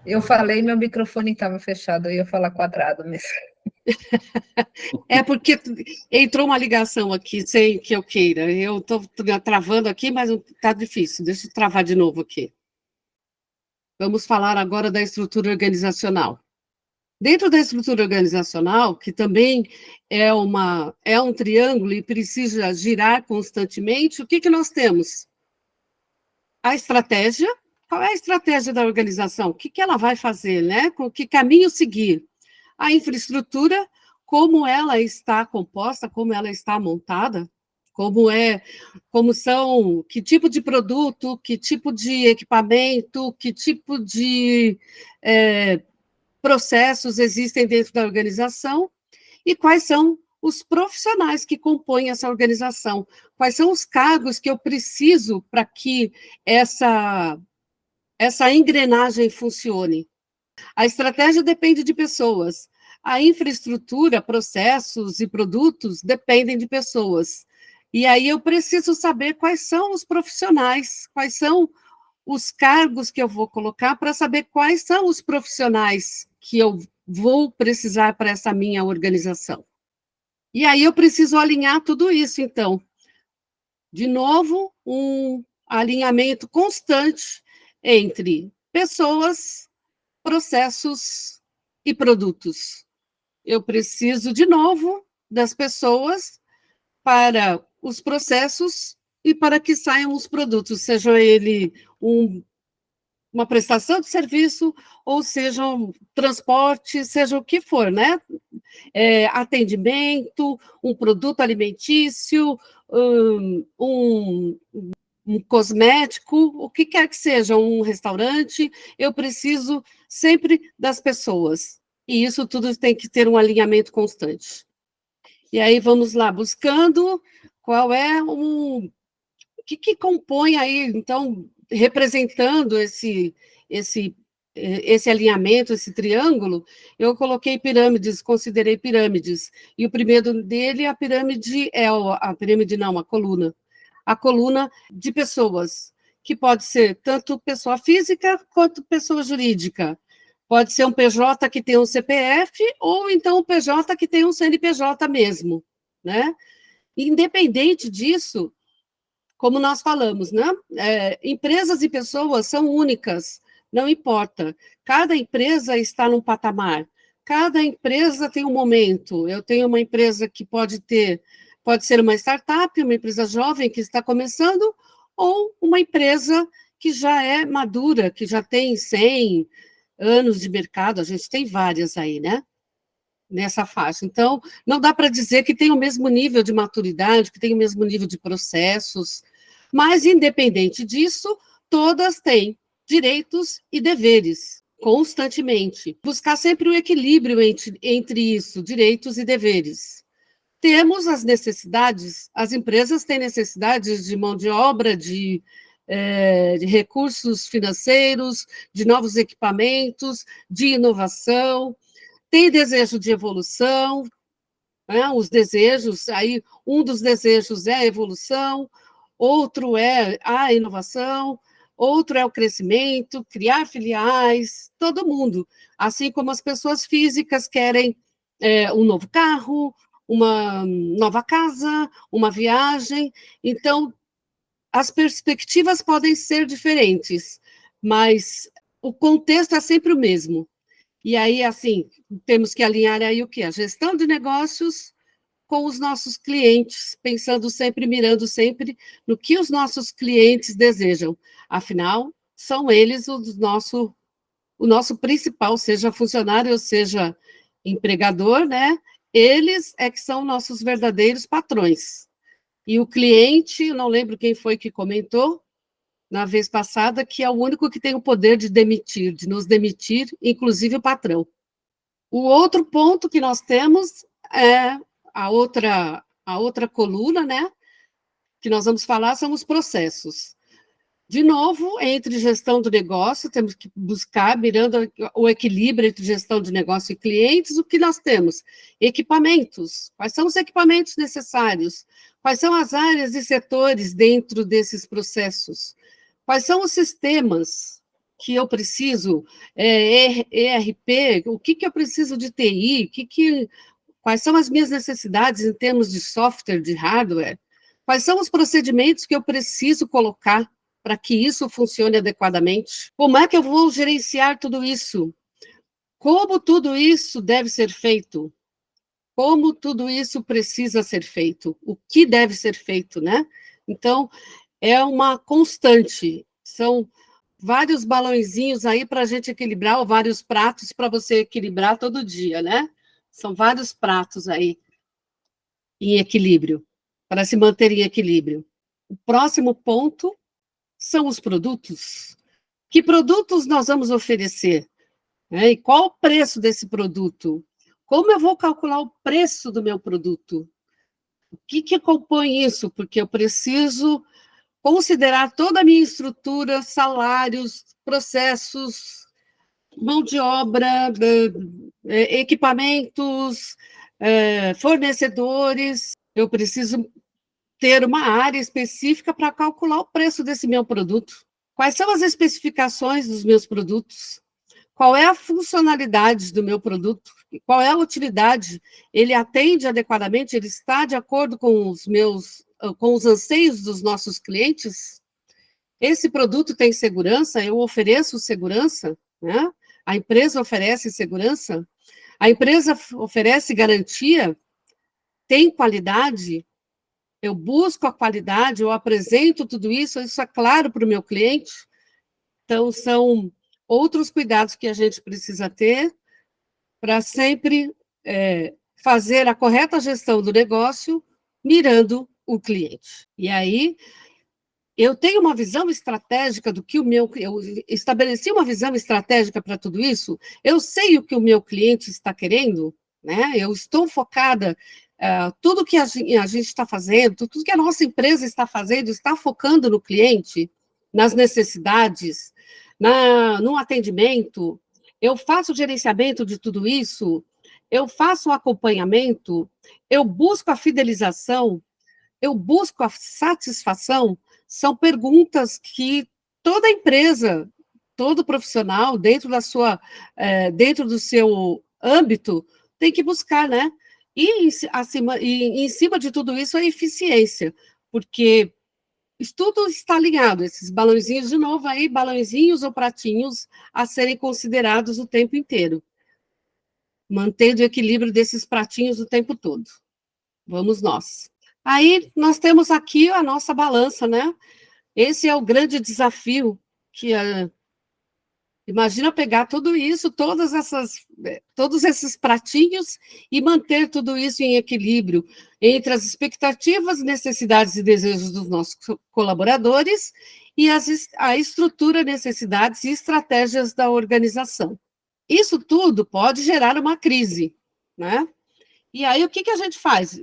Eu falei, meu microfone estava fechado, eu ia falar quadrado mesmo. É porque entrou uma ligação aqui, sem que eu queira. Eu estou travando aqui, mas está difícil. Deixa eu travar de novo aqui. Vamos falar agora da estrutura organizacional. Dentro da estrutura organizacional, que também é um triângulo e precisa girar constantemente, o que nós temos? A estratégia. Qual é a estratégia da organização? O que ela vai fazer, né? Com que caminho seguir? A infraestrutura, como ela está composta, como ela está montada, que tipo de produto, que tipo de equipamento, que tipo de processos existem dentro da organização e quais são os profissionais que compõem essa organização, quais são os cargos que eu preciso para que essa engrenagem funcione. A estratégia depende de pessoas, a infraestrutura, processos e produtos dependem de pessoas. E aí eu preciso saber quais são os profissionais, quais são os cargos que eu vou colocar para saber quais são os profissionais que eu vou precisar para essa minha organização. E aí eu preciso alinhar tudo isso, então. De novo, um alinhamento constante entre pessoas, processos e produtos. Eu preciso, de novo, das pessoas para os processos e para que saiam os produtos, seja ele uma prestação de serviço, ou seja um transporte, seja o que for, né? Atendimento, um produto alimentício, um cosmético, o que quer que seja, um restaurante, eu preciso sempre das pessoas. E isso tudo tem que ter um alinhamento constante. E aí vamos lá, buscando qual é o que compõe aí, então, representando esse alinhamento, esse triângulo, eu coloquei pirâmides, considerei pirâmides. E o primeiro dele, a coluna. A coluna de pessoas, que pode ser tanto pessoa física quanto pessoa jurídica. Pode ser um PJ que tem um CPF, ou então um PJ que tem um CNPJ mesmo, né? Independente disso, como nós falamos, né? Empresas e pessoas são únicas, não importa. Cada empresa está num patamar, cada empresa tem um momento. Eu tenho uma empresa que pode ser uma startup, uma empresa jovem que está começando, ou uma empresa que já é madura, que já tem 100 anos de mercado, a gente tem várias aí, né? Nessa faixa. Então, não dá para dizer que tem o mesmo nível de maturidade, que tem o mesmo nível de processos, mas, independente disso, todas têm direitos e deveres, constantemente. Buscar sempre o equilíbrio entre isso, direitos e deveres. temos as necessidades, as empresas têm necessidades de mão de obra, de recursos financeiros, de novos equipamentos, de inovação, tem desejo de evolução, né? Os desejos, aí um dos desejos é a evolução, outro é a inovação, outro é o crescimento, criar filiais, todo mundo, assim como as pessoas físicas querem um novo carro, uma nova casa, uma viagem. Então, as perspectivas podem ser diferentes, mas o contexto é sempre o mesmo. E aí, assim, temos que alinhar aí o quê? A gestão de negócios com os nossos clientes, pensando sempre, mirando sempre no que os nossos clientes desejam. Afinal, são eles o nosso principal, seja funcionário ou seja empregador, né? Eles é que são nossos verdadeiros patrões. E o cliente, não lembro quem foi que comentou na vez passada, que é o único que tem o poder de demitir, de nos demitir, inclusive o patrão. O outro ponto que nós temos é a outra coluna, né? Que nós vamos falar são os processos. De novo, entre gestão do negócio, temos que buscar, mirando o equilíbrio entre gestão de negócio e clientes, o que nós temos? Equipamentos. Quais são os equipamentos necessários? Quais são as áreas e setores dentro desses processos? Quais são os sistemas que eu preciso? ERP, o que eu preciso de TI? Quais são as minhas necessidades em termos de software, de hardware? Quais são os procedimentos que eu preciso colocar para que isso funcione adequadamente? Como é que eu vou gerenciar tudo isso? Como tudo isso deve ser feito? Como tudo isso precisa ser feito? O que deve ser feito, né? Então, é uma constante. São vários balãozinhos aí para a gente equilibrar, ou vários pratos para você equilibrar todo dia, né? São vários pratos aí em equilíbrio, para se manter em equilíbrio. O próximo ponto são os produtos. Que produtos nós vamos oferecer? E qual o preço desse produto? Como eu vou calcular o preço do meu produto? O que compõe isso? Porque eu preciso considerar toda a minha estrutura, salários, processos, mão de obra, equipamentos, fornecedores. Eu preciso ter uma área específica para calcular o preço desse meu produto. Quais são as especificações dos meus produtos? Qual é a funcionalidade do meu produto? Qual é a utilidade? Ele atende adequadamente? Ele está de acordo com os anseios dos nossos clientes? Esse produto tem segurança? Eu ofereço segurança? Né? A empresa oferece segurança? A empresa oferece garantia? Tem qualidade? Eu busco a qualidade, eu apresento tudo isso é claro para o meu cliente. Então, são outros cuidados que a gente precisa ter para sempre fazer a correta gestão do negócio, mirando o cliente. E aí, eu tenho uma visão estratégica do que eu estabeleci uma visão estratégica para tudo isso, eu sei o que o meu cliente está querendo, né? Eu estou focada, tudo que a gente está fazendo, tudo que a nossa empresa está fazendo, está focando no cliente, nas necessidades, no atendimento, eu faço o gerenciamento de tudo isso, eu faço o acompanhamento, eu busco a fidelização, eu busco a satisfação. São perguntas que toda empresa, todo profissional, dentro do seu âmbito, tem que buscar, né? E em cima de tudo isso, a eficiência, porque tudo está alinhado, esses balãozinhos, de novo, aí, balãozinhos ou pratinhos a serem considerados o tempo inteiro, mantendo o equilíbrio desses pratinhos o tempo todo. Vamos nós. Aí, nós temos aqui a nossa balança, né? Esse é o grande desafio, imagina pegar tudo isso, todos esses pratinhos e manter tudo isso em equilíbrio entre as expectativas, necessidades e desejos dos nossos colaboradores e a estrutura, necessidades e estratégias da organização. Isso tudo pode gerar uma crise, né? E aí, o que a gente faz?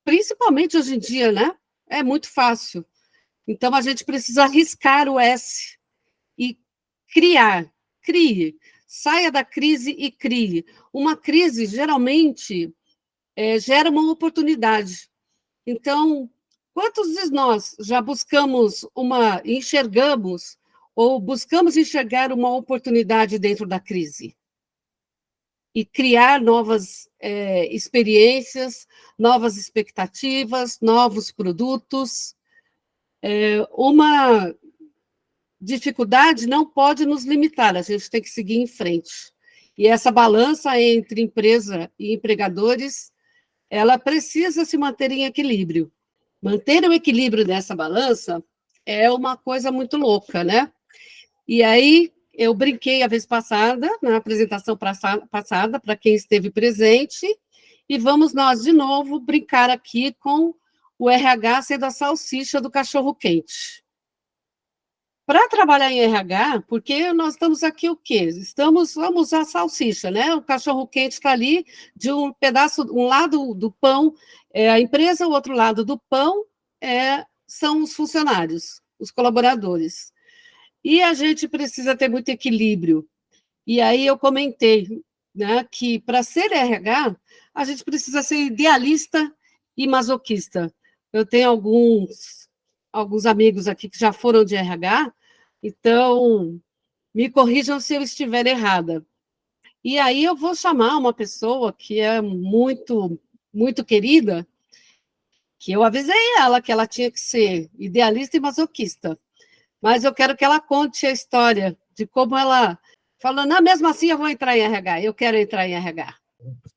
principalmente hoje em dia, né? É muito fácil. Então, a gente precisa arriscar o S e criar. Crie. Saia da crise e crie. Uma crise, geralmente, gera uma oportunidade. Então, quantos de nós já enxergamos ou buscamos enxergar uma oportunidade dentro da crise? E criar novas experiências, novas expectativas, novos produtos. Uma dificuldade não pode nos limitar, a gente tem que seguir em frente. E essa balança entre empresa e empregadores, ela precisa se manter em equilíbrio. Manter o equilíbrio dessa balança é uma coisa muito louca, né? E aí, eu brinquei a vez passada, na apresentação passada, para quem esteve presente, e vamos nós, de novo, brincar aqui com o RH sendo a salsicha do cachorro-quente. Para trabalhar em RH, porque nós estamos aqui o quê? Vamos usar a salsicha, né? O cachorro-quente está ali, de um pedaço, um lado do pão é a empresa, o outro lado do pão são os funcionários, os colaboradores. E a gente precisa ter muito equilíbrio. E aí eu comentei, né, que para ser RH, a gente precisa ser idealista e masoquista. Eu tenho alguns amigos aqui que já foram de RH, então me corrijam se eu estiver errada. E aí eu vou chamar uma pessoa que é muito, muito querida, que eu avisei ela que ela tinha que ser idealista e masoquista. Mas eu quero que ela conte a história de como ela falou, não, mesmo assim eu vou entrar em RH, eu quero entrar em RH.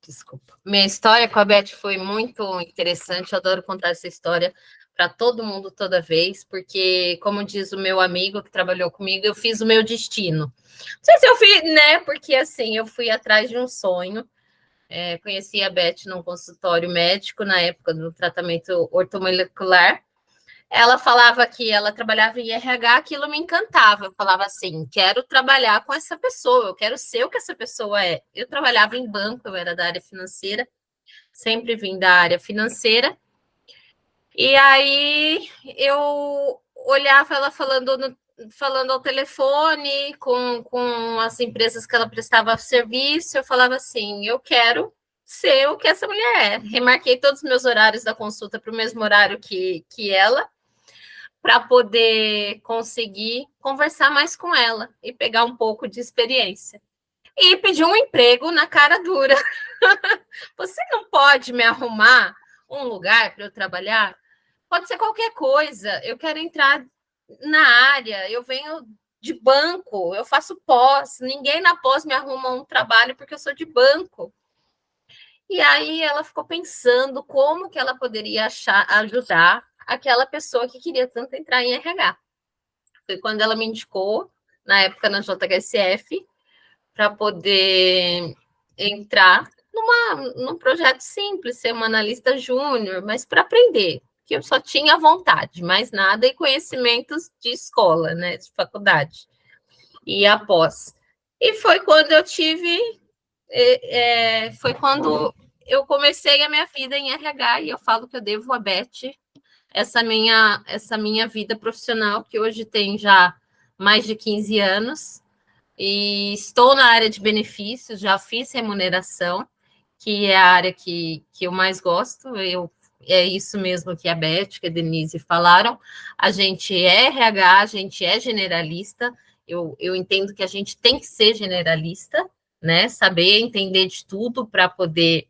Desculpa. Minha história com a Beth foi muito interessante, eu adoro contar essa história para todo mundo toda vez, porque, como diz o meu amigo que trabalhou comigo, eu fiz o meu destino. Não sei se eu fiz, né? Porque, assim, eu fui atrás de um sonho, conheci a Beth num consultório médico, na época do tratamento ortomolecular. Ela falava que ela trabalhava em RH, aquilo me encantava. Eu falava assim, quero trabalhar com essa pessoa, eu quero ser o que essa pessoa é. Eu trabalhava em banco, eu era da área financeira, sempre vim da área financeira. E aí eu olhava ela falando ao telefone com as empresas que ela prestava serviço, eu falava assim, eu quero ser o que essa mulher é. Remarquei todos os meus horários da consulta para o mesmo horário que ela, para poder conseguir conversar mais com ela e pegar um pouco de experiência. E pedi um emprego na cara dura. Você não pode me arrumar um lugar para eu trabalhar? Pode ser qualquer coisa. Eu quero entrar na área, eu venho de banco, eu faço pós, ninguém na pós me arruma um trabalho porque eu sou de banco. E aí ela ficou pensando como que ela poderia ajudar aquela pessoa que queria tanto entrar em RH. Foi quando ela me indicou, na época na JHSF, para poder entrar num projeto simples, ser uma analista júnior, mas para aprender, que eu só tinha vontade, mais nada, e conhecimentos de escola, né, de faculdade, e após. E foi quando eu foi quando eu comecei a minha vida em RH, e eu falo que eu devo a Beth essa minha vida profissional, que hoje tem já mais de 15 anos, e estou na área de benefícios, já fiz remuneração, que é a área que eu mais gosto. É isso mesmo que a Beth, que a Denise falaram, a gente é RH, a gente é generalista, eu entendo que a gente tem que ser generalista, né? Saber entender de tudo para poder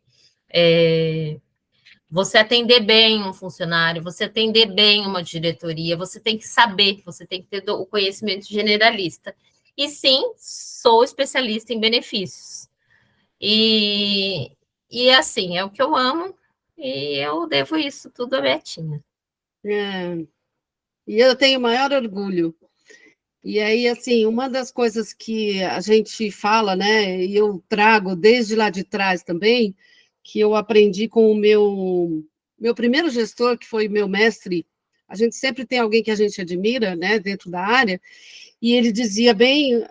você atender bem um funcionário, você atender bem uma diretoria, você tem que saber, você tem que ter o conhecimento generalista. E sim, sou especialista em benefícios. E assim, é o que eu amo, e eu devo isso tudo a Betinha. E eu tenho o maior orgulho. E aí, assim, uma das coisas que a gente fala, né, e eu trago desde lá de trás também, que eu aprendi com o meu primeiro gestor, que foi meu mestre. A gente sempre tem alguém que a gente admira, né, dentro da área, e ele dizia bem,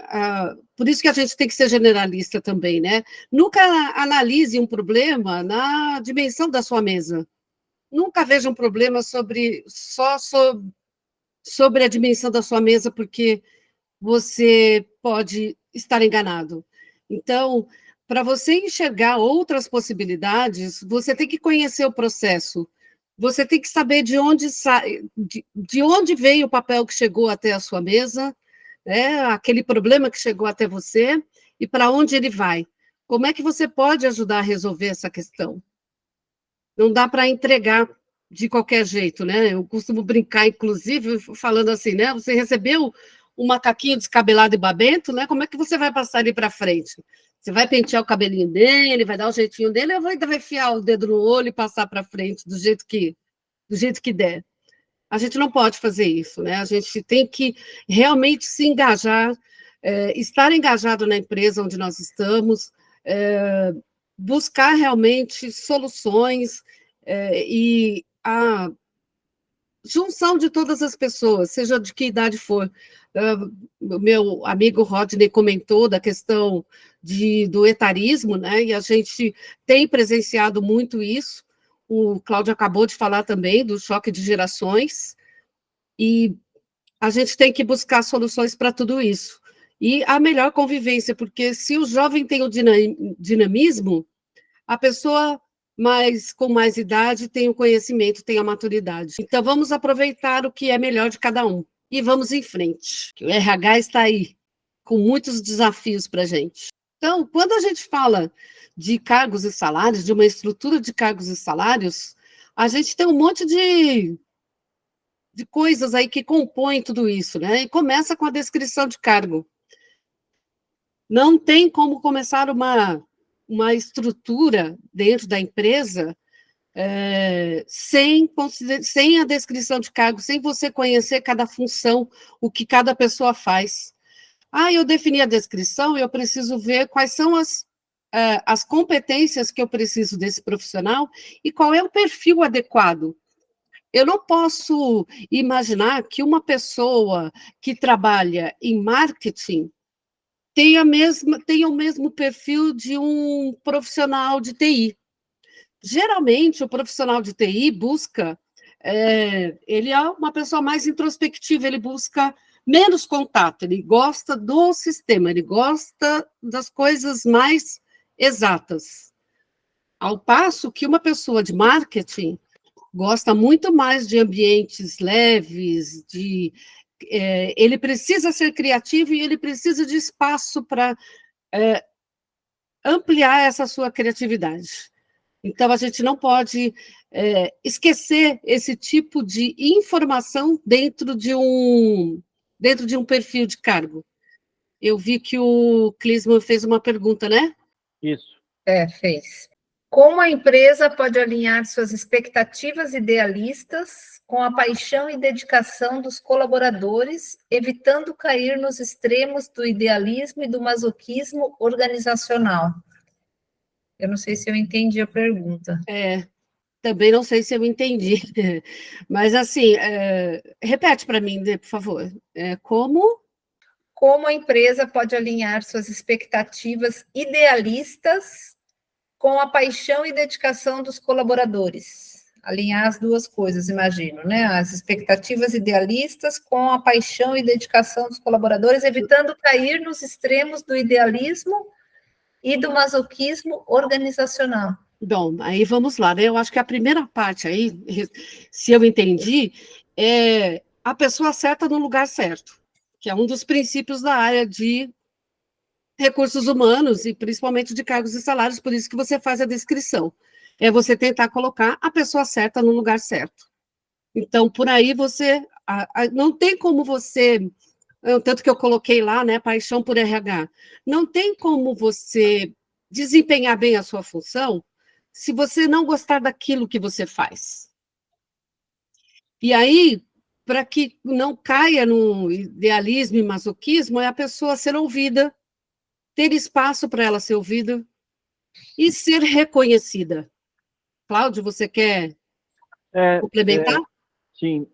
por isso que a gente tem que ser generalista também, né? Nunca analise um problema na dimensão da sua mesa. nunca veja um problema sobre a dimensão da sua mesa, porque você pode estar enganado. Então, para você enxergar outras possibilidades, você tem que conhecer o processo. Você tem que saber de onde veio o papel que chegou até a sua mesa, né? Aquele problema que chegou até você, e para onde ele vai. Como é que você pode ajudar a resolver essa questão? Não dá para entregar de qualquer jeito, né? Eu costumo brincar, inclusive, falando assim, né? Você recebeu um macaquinho descabelado e babento, né? Como é que você vai passar ele para frente? Você vai pentear o cabelinho dele, vai dar o jeitinho dele, ou vai enfiar o dedo no olho e passar para frente do jeito que der? A gente não pode fazer isso, né? A gente tem que realmente se engajar, estar engajado na empresa onde nós estamos, buscar realmente soluções, e a junção de todas as pessoas, seja de que idade for. O meu amigo Rodney comentou da questão do etarismo, né? E a gente tem presenciado muito isso. O Cláudio acabou de falar também do choque de gerações, e a gente tem que buscar soluções para tudo isso. E a melhor convivência, porque se o jovem tem o dinamismo, a pessoa com mais idade tem o conhecimento, tem a maturidade. Então, vamos aproveitar o que é melhor de cada um e vamos em frente. O RH está aí, com muitos desafios para a gente. Então, quando a gente fala de cargos e salários, de uma estrutura de cargos e salários, a gente tem um monte de coisas aí que compõem tudo isso, né? E começa com a descrição de cargo. Não tem como começar uma estrutura dentro da empresa sem a descrição de cargo, sem você conhecer cada função, o que cada pessoa faz. Eu defini a descrição, eu preciso ver quais são as competências que eu preciso desse profissional e qual é o perfil adequado. Eu não posso imaginar que uma pessoa que trabalha em marketing tenha o mesmo perfil de um profissional de TI. Geralmente, o profissional de TI busca, ele é uma pessoa mais introspectiva, ele busca menos contato, ele gosta do sistema, ele gosta das coisas mais exatas. Ao passo que uma pessoa de marketing gosta muito mais de ambientes leves, ele precisa ser criativo e ele precisa de espaço para ampliar essa sua criatividade. Então, a gente não pode esquecer esse tipo de informação dentro de um perfil de cargo. Eu vi que o Clisman fez uma pergunta, né? Isso. Fez. Como a empresa pode alinhar suas expectativas idealistas com a paixão e dedicação dos colaboradores, evitando cair nos extremos do idealismo e do masoquismo organizacional? Eu não sei se eu entendi a pergunta. Também não sei se eu entendi, mas assim, repete para mim, por favor. Como a empresa pode alinhar suas expectativas idealistas com a paixão e dedicação dos colaboradores? Alinhar as duas coisas, imagino, né? As expectativas idealistas com a paixão e dedicação dos colaboradores, evitando cair nos extremos do idealismo e do masoquismo organizacional. Bom, aí vamos lá, né? Eu acho que a primeira parte aí, se eu entendi, é a pessoa certa no lugar certo, que é um dos princípios da área de recursos humanos e principalmente de cargos e salários, por isso que você faz a descrição. É você tentar colocar a pessoa certa no lugar certo. Então, por aí não tem como você, tanto que eu coloquei lá, né, paixão por RH, não tem como você desempenhar bem a sua função se você não gostar daquilo que você faz. E aí, para que não caia no idealismo e masoquismo, é a pessoa ser ouvida, ter espaço para ela ser ouvida e ser reconhecida. Cláudio, você quer complementar? Sim,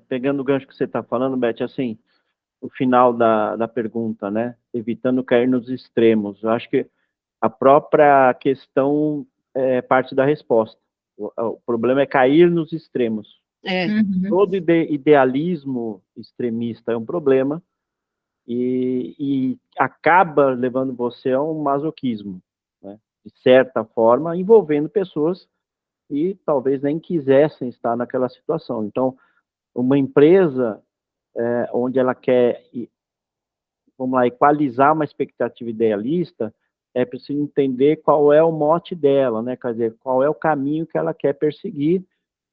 pegando o gancho que você está falando, Beth, assim, o final da pergunta, né? Evitando cair nos extremos. Eu acho que a própria questão é parte da resposta. O problema é cair nos extremos. Uhum. Todo idealismo extremista é um problema e acaba levando você a um masoquismo, né? De certa forma, envolvendo pessoas que talvez nem quisessem estar naquela situação. Então, uma empresa onde ela quer, vamos lá, equalizar uma expectativa idealista, é preciso entender qual é o mote dela, né? Quer dizer, qual é o caminho que ela quer perseguir,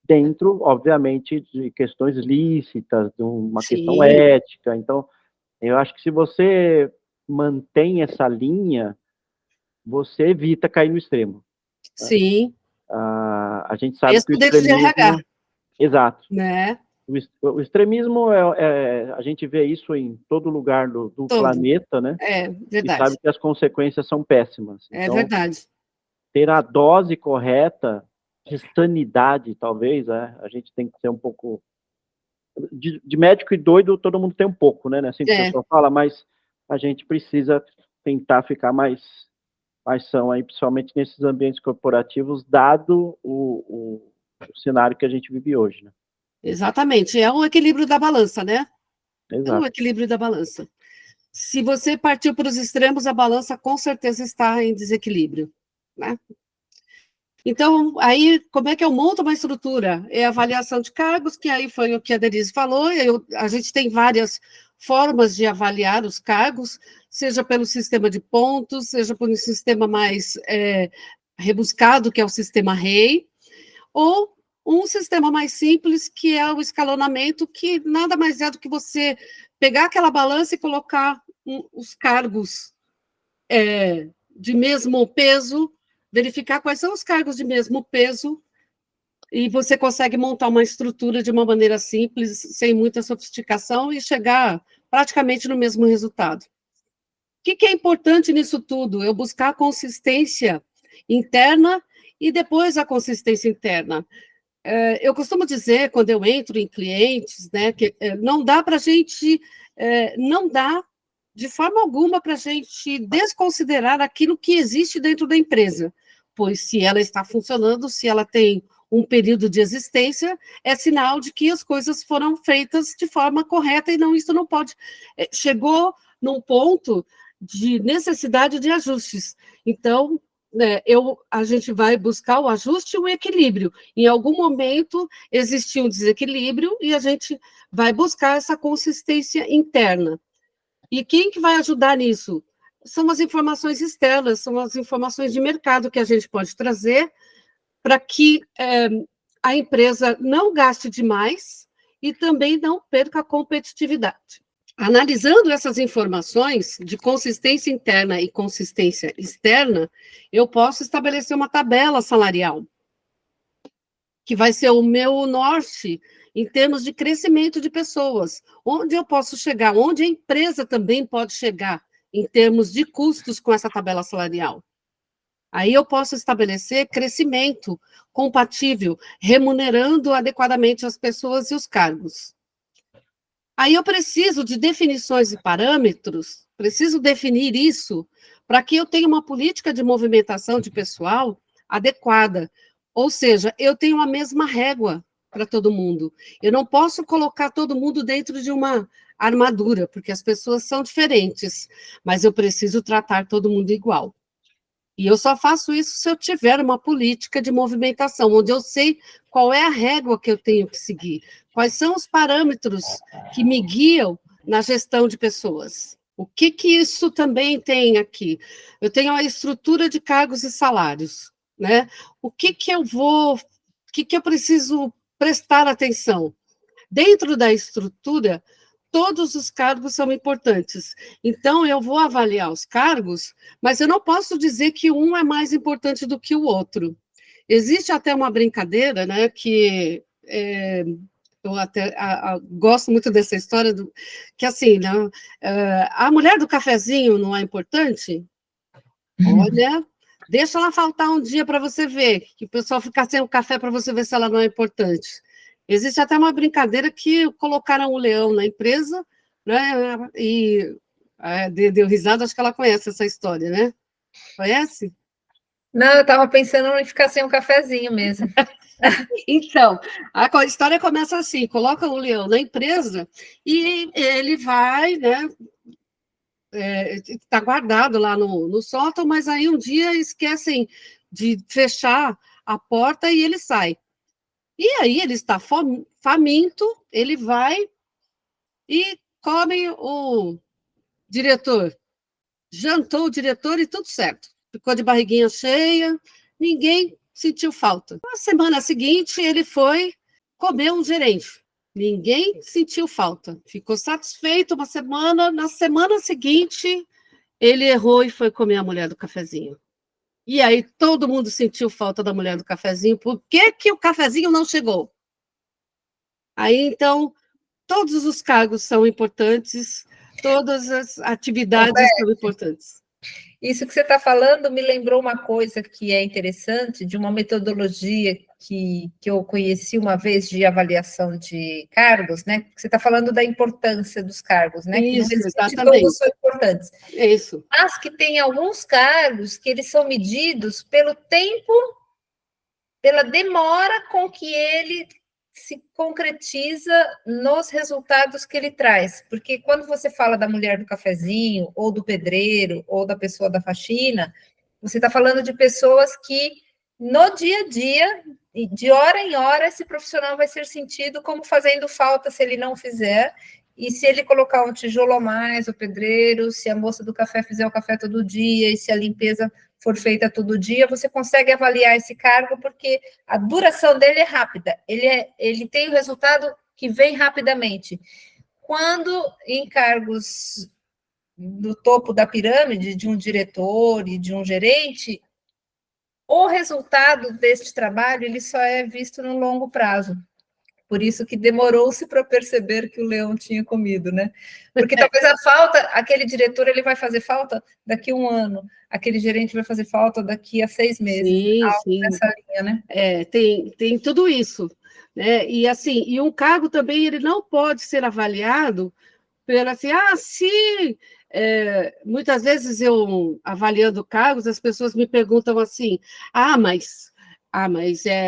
dentro, obviamente, de questões lícitas, de uma questão ética. Então, eu acho que se você mantém essa linha, você evita cair no extremo. Sim. A gente sabe Mesmo que o dentro de RH. extremismo... Exato. Né? O extremismo, a gente vê isso em todo lugar do planeta, né? Verdade. E sabe que as consequências são péssimas. Então, Verdade. ter a dose correta de sanidade, talvez, a gente tem que ser um pouco... De médico e doido, todo mundo tem um pouco, né? Assim que o pessoal fala, mas a gente precisa tentar ficar mais são aí, principalmente nesses ambientes corporativos, dado o cenário que a gente vive hoje, né? Exatamente, é um equilíbrio da balança, né? Exato. É um equilíbrio da balança. Se você partir para os extremos, a balança com certeza está em desequilíbrio, né? Então, aí, como é que eu monto uma estrutura? É a avaliação de cargos, que aí foi o que a Denise falou, a gente tem várias formas de avaliar os cargos, seja pelo sistema de pontos, seja por um sistema mais rebuscado, que é o sistema REI, ou um sistema mais simples, que é o escalonamento, que nada mais é do que você pegar aquela balança e colocar os cargos de mesmo peso, verificar quais são os cargos de mesmo peso, e você consegue montar uma estrutura de uma maneira simples, sem muita sofisticação, e chegar praticamente no mesmo resultado. O que é importante nisso tudo? Eu buscar a consistência interna e depois a consistência interna. Eu costumo dizer, quando eu entro em clientes, né, que não dá para a gente, não dá de forma alguma para a gente desconsiderar aquilo que existe dentro da empresa, pois se ela está funcionando, se ela tem um período de existência, é sinal de que as coisas foram feitas de forma correta e isso não pode. Chegou num ponto de necessidade de ajustes. Então, a gente vai buscar o ajuste e o equilíbrio. Em algum momento existiu um desequilíbrio e a gente vai buscar essa consistência interna. E quem que vai ajudar nisso? São as informações externas, são as informações de mercado que a gente pode trazer para que a empresa não gaste demais e também não perca a competitividade. Analisando essas informações de consistência interna e consistência externa, eu posso estabelecer uma tabela salarial, que vai ser o meu norte em termos de crescimento de pessoas, onde eu posso chegar, onde a empresa também pode chegar em termos de custos com essa tabela salarial. Aí eu posso estabelecer crescimento compatível, remunerando adequadamente as pessoas e os cargos. Aí eu preciso de definições e parâmetros, preciso definir isso para que eu tenha uma política de movimentação de pessoal adequada. Ou seja, eu tenho a mesma régua para todo mundo. Eu não posso colocar todo mundo dentro de uma armadura, porque as pessoas são diferentes, mas eu preciso tratar todo mundo igual. E eu só faço isso se eu tiver uma política de movimentação, onde eu sei qual é a régua que eu tenho que seguir, quais são os parâmetros que me guiam na gestão de pessoas. O que isso também tem aqui? Eu tenho a estrutura de cargos e salários, né? O que eu preciso prestar atenção? Dentro da estrutura, todos os cargos são importantes. Então, eu vou avaliar os cargos, mas eu não posso dizer que um é mais importante do que o outro. Existe até uma brincadeira, né, que eu até gosto muito dessa história, que assim, né, a mulher do cafezinho não é importante? Olha, deixa ela faltar um dia para você ver, que o pessoal fica sem o café para você ver se ela não é importante. Existe até uma brincadeira que colocaram o leão na empresa, né? E deu risada, acho que ela conhece essa história, né? Conhece? Não, eu estava pensando em ficar sem um cafezinho mesmo. Então, a história começa assim: coloca o leão na empresa e ele vai, né? Está guardado lá no sótão, mas aí um dia esquecem de fechar a porta e ele sai. E aí ele está faminto, ele vai e come o diretor. Jantou o diretor e tudo certo. Ficou de barriguinha cheia, ninguém sentiu falta. Na semana seguinte, ele foi comer um gerente. Ninguém sentiu falta. Ficou satisfeito uma semana. Na semana seguinte, ele errou e foi comer a mulher do cafezinho. E aí todo mundo sentiu falta da mulher do cafezinho. Por que que o cafezinho não chegou? Aí, então, todos os cargos são importantes, todas as atividades são importantes. Isso que você está falando me lembrou uma coisa que é interessante, de uma metodologia que eu conheci uma vez de avaliação de cargos, né? Você está falando da importância dos cargos, né? Isso, que não exatamente. todos são importantes. É isso. Mas que tem alguns cargos que eles são medidos pelo tempo, pela demora com que ele se concretiza nos resultados que ele traz. Porque quando você fala da mulher do cafezinho, ou do pedreiro, ou da pessoa da faxina, você está falando de pessoas que, no dia a dia, de hora em hora, esse profissional vai ser sentido como fazendo falta se ele não fizer. E se ele colocar um tijolo a mais, o pedreiro, se a moça do café fizer o café todo dia, e se a limpeza for feita todo dia, você consegue avaliar esse cargo, porque a duração dele é rápida, ele tem o resultado que vem rapidamente. Quando em cargos do topo da pirâmide, de um diretor e de um gerente, o resultado deste trabalho ele só é visto no longo prazo. Por isso que demorou-se para perceber que o leão tinha comido, né? Porque talvez a falta, aquele diretor ele vai fazer falta daqui a 1 ano, aquele gerente vai fazer falta daqui a 6 meses. Sim, Algo sim. nessa linha, né? Tem tudo isso, né? E assim, e um cargo também ele não pode ser avaliado pelo assim, muitas vezes eu avaliando cargos, as pessoas me perguntam assim, mas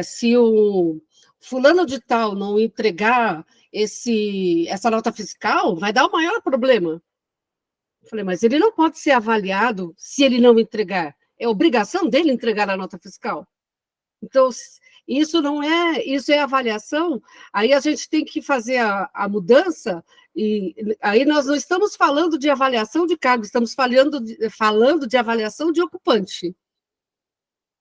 se o fulano de tal não entregar essa nota fiscal, vai dar o maior problema. Eu falei, mas ele não pode ser avaliado se ele não entregar. É obrigação dele entregar a nota fiscal. Então, isso é avaliação, aí a gente tem que fazer a mudança, e aí nós não estamos falando de avaliação de cargo, estamos falando de avaliação de ocupante.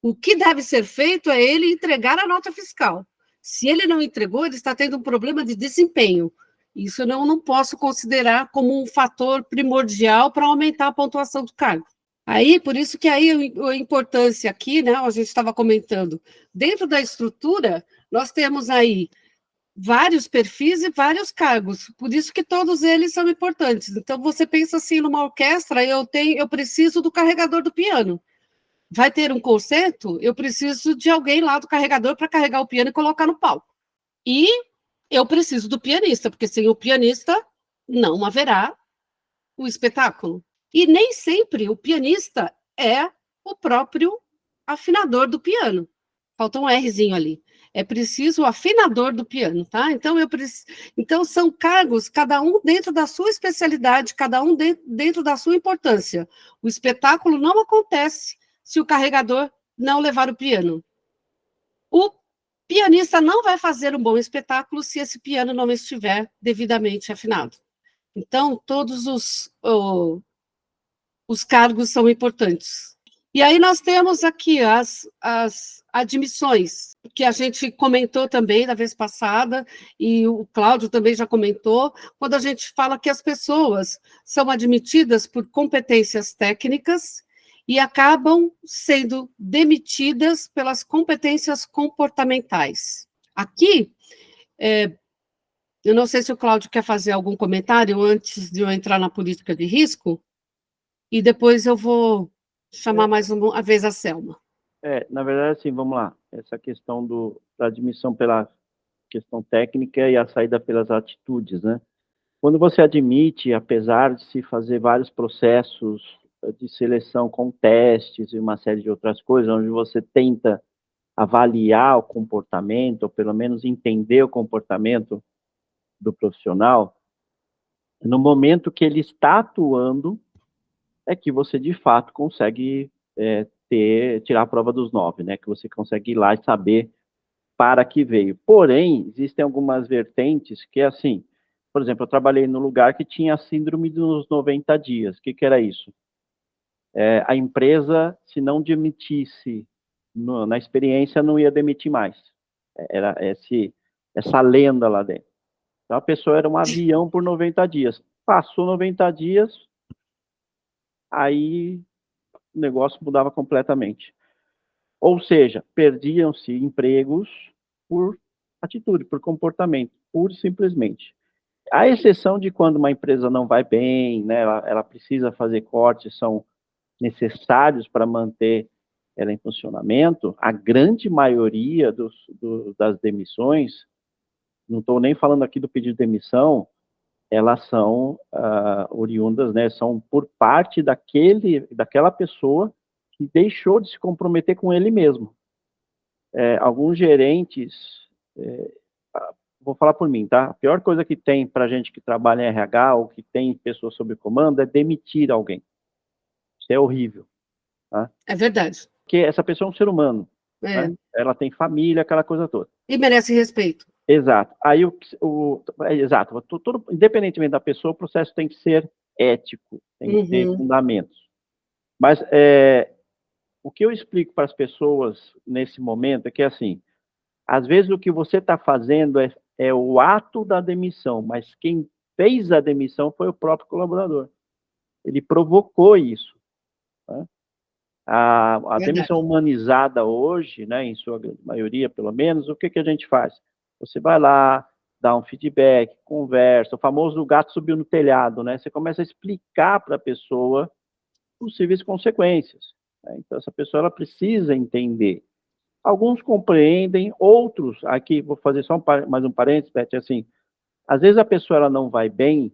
O que deve ser feito é ele entregar a nota fiscal. Se ele não entregou, ele está tendo um problema de desempenho. Isso eu não posso considerar como um fator primordial para aumentar a pontuação do cargo. Aí, por isso que aí a importância aqui, né, a gente estava comentando, dentro da estrutura, nós temos aí vários perfis e vários cargos, por isso que todos eles são importantes. Então, você pensa assim, numa orquestra, eu preciso do carregador do piano. Vai ter um concerto, eu preciso de alguém lá do carregador para carregar o piano e colocar no palco. E eu preciso do pianista, porque sem o pianista não haverá o espetáculo. E nem sempre o pianista é o próprio afinador do piano. Falta um Rzinho ali. É preciso o afinador do piano, tá? Então são cargos, cada um dentro da sua especialidade, cada um dentro da sua importância. O espetáculo não acontece se o carregador não levar o piano. O pianista não vai fazer um bom espetáculo se esse piano não estiver devidamente afinado. Então, todos os cargos são importantes. E aí nós temos aqui as admissões, que a gente comentou também da vez passada, e o Cláudio também já comentou, quando a gente fala que as pessoas são admitidas por competências técnicas e acabam sendo demitidas pelas competências comportamentais. Aqui, eu não sei se o Cláudio quer fazer algum comentário antes de eu entrar na política de risco, e depois eu vou chamar mais uma vez a Selma. Na verdade, assim, vamos lá. Essa questão da admissão pela questão técnica e a saída pelas atitudes, né? Quando você admite, apesar de se fazer vários processos de seleção com testes e uma série de outras coisas, onde você tenta avaliar o comportamento, ou pelo menos entender o comportamento do profissional, no momento que ele está atuando, é que você, de fato, consegue tirar a prova dos 9, né? Que você consegue ir lá e saber para que veio. Porém, existem algumas vertentes que, assim, por exemplo, eu trabalhei num lugar que tinha a síndrome dos 90 dias. O que era isso? A empresa, se não demitisse na experiência, não ia demitir mais. Era essa lenda lá dentro. Então, a pessoa era um avião por 90 dias. Passou 90 dias, aí o negócio mudava completamente. Ou seja, perdiam-se empregos por atitude, por comportamento, pura e simplesmente. À exceção de quando uma empresa não vai bem, né, ela precisa fazer cortes, são necessários para manter ela em funcionamento, a grande maioria das demissões, não estou nem falando aqui do pedido de demissão, elas são oriundas, né, são por parte daquela pessoa que deixou de se comprometer com ele mesmo. Alguns gerentes, vou falar por mim, tá? A pior coisa que tem para gente que trabalha em RH ou que tem pessoas sob comando é demitir alguém. Isso é horrível. Tá? É verdade. Porque essa pessoa é um ser humano. Né? Ela tem família, aquela coisa toda. E merece respeito. Exato. Aí, exato. Independentemente da pessoa, o processo tem que ser ético, tem que ter fundamentos. Mas o que eu explico para as pessoas nesse momento é que, assim, às vezes o que você está fazendo é o ato da demissão, mas quem fez a demissão foi o próprio colaborador. Ele provocou isso. Né? A demissão humanizada hoje, né, em sua grande maioria, pelo menos, o que a gente faz? Você vai lá, dá um feedback, conversa, o famoso gato subiu no telhado, né? Você começa a explicar para a pessoa possíveis consequências. Né? Então, essa pessoa ela precisa entender. Alguns compreendem, outros, aqui vou fazer só mais um parênteses, Beth, assim, às vezes a pessoa ela não vai bem,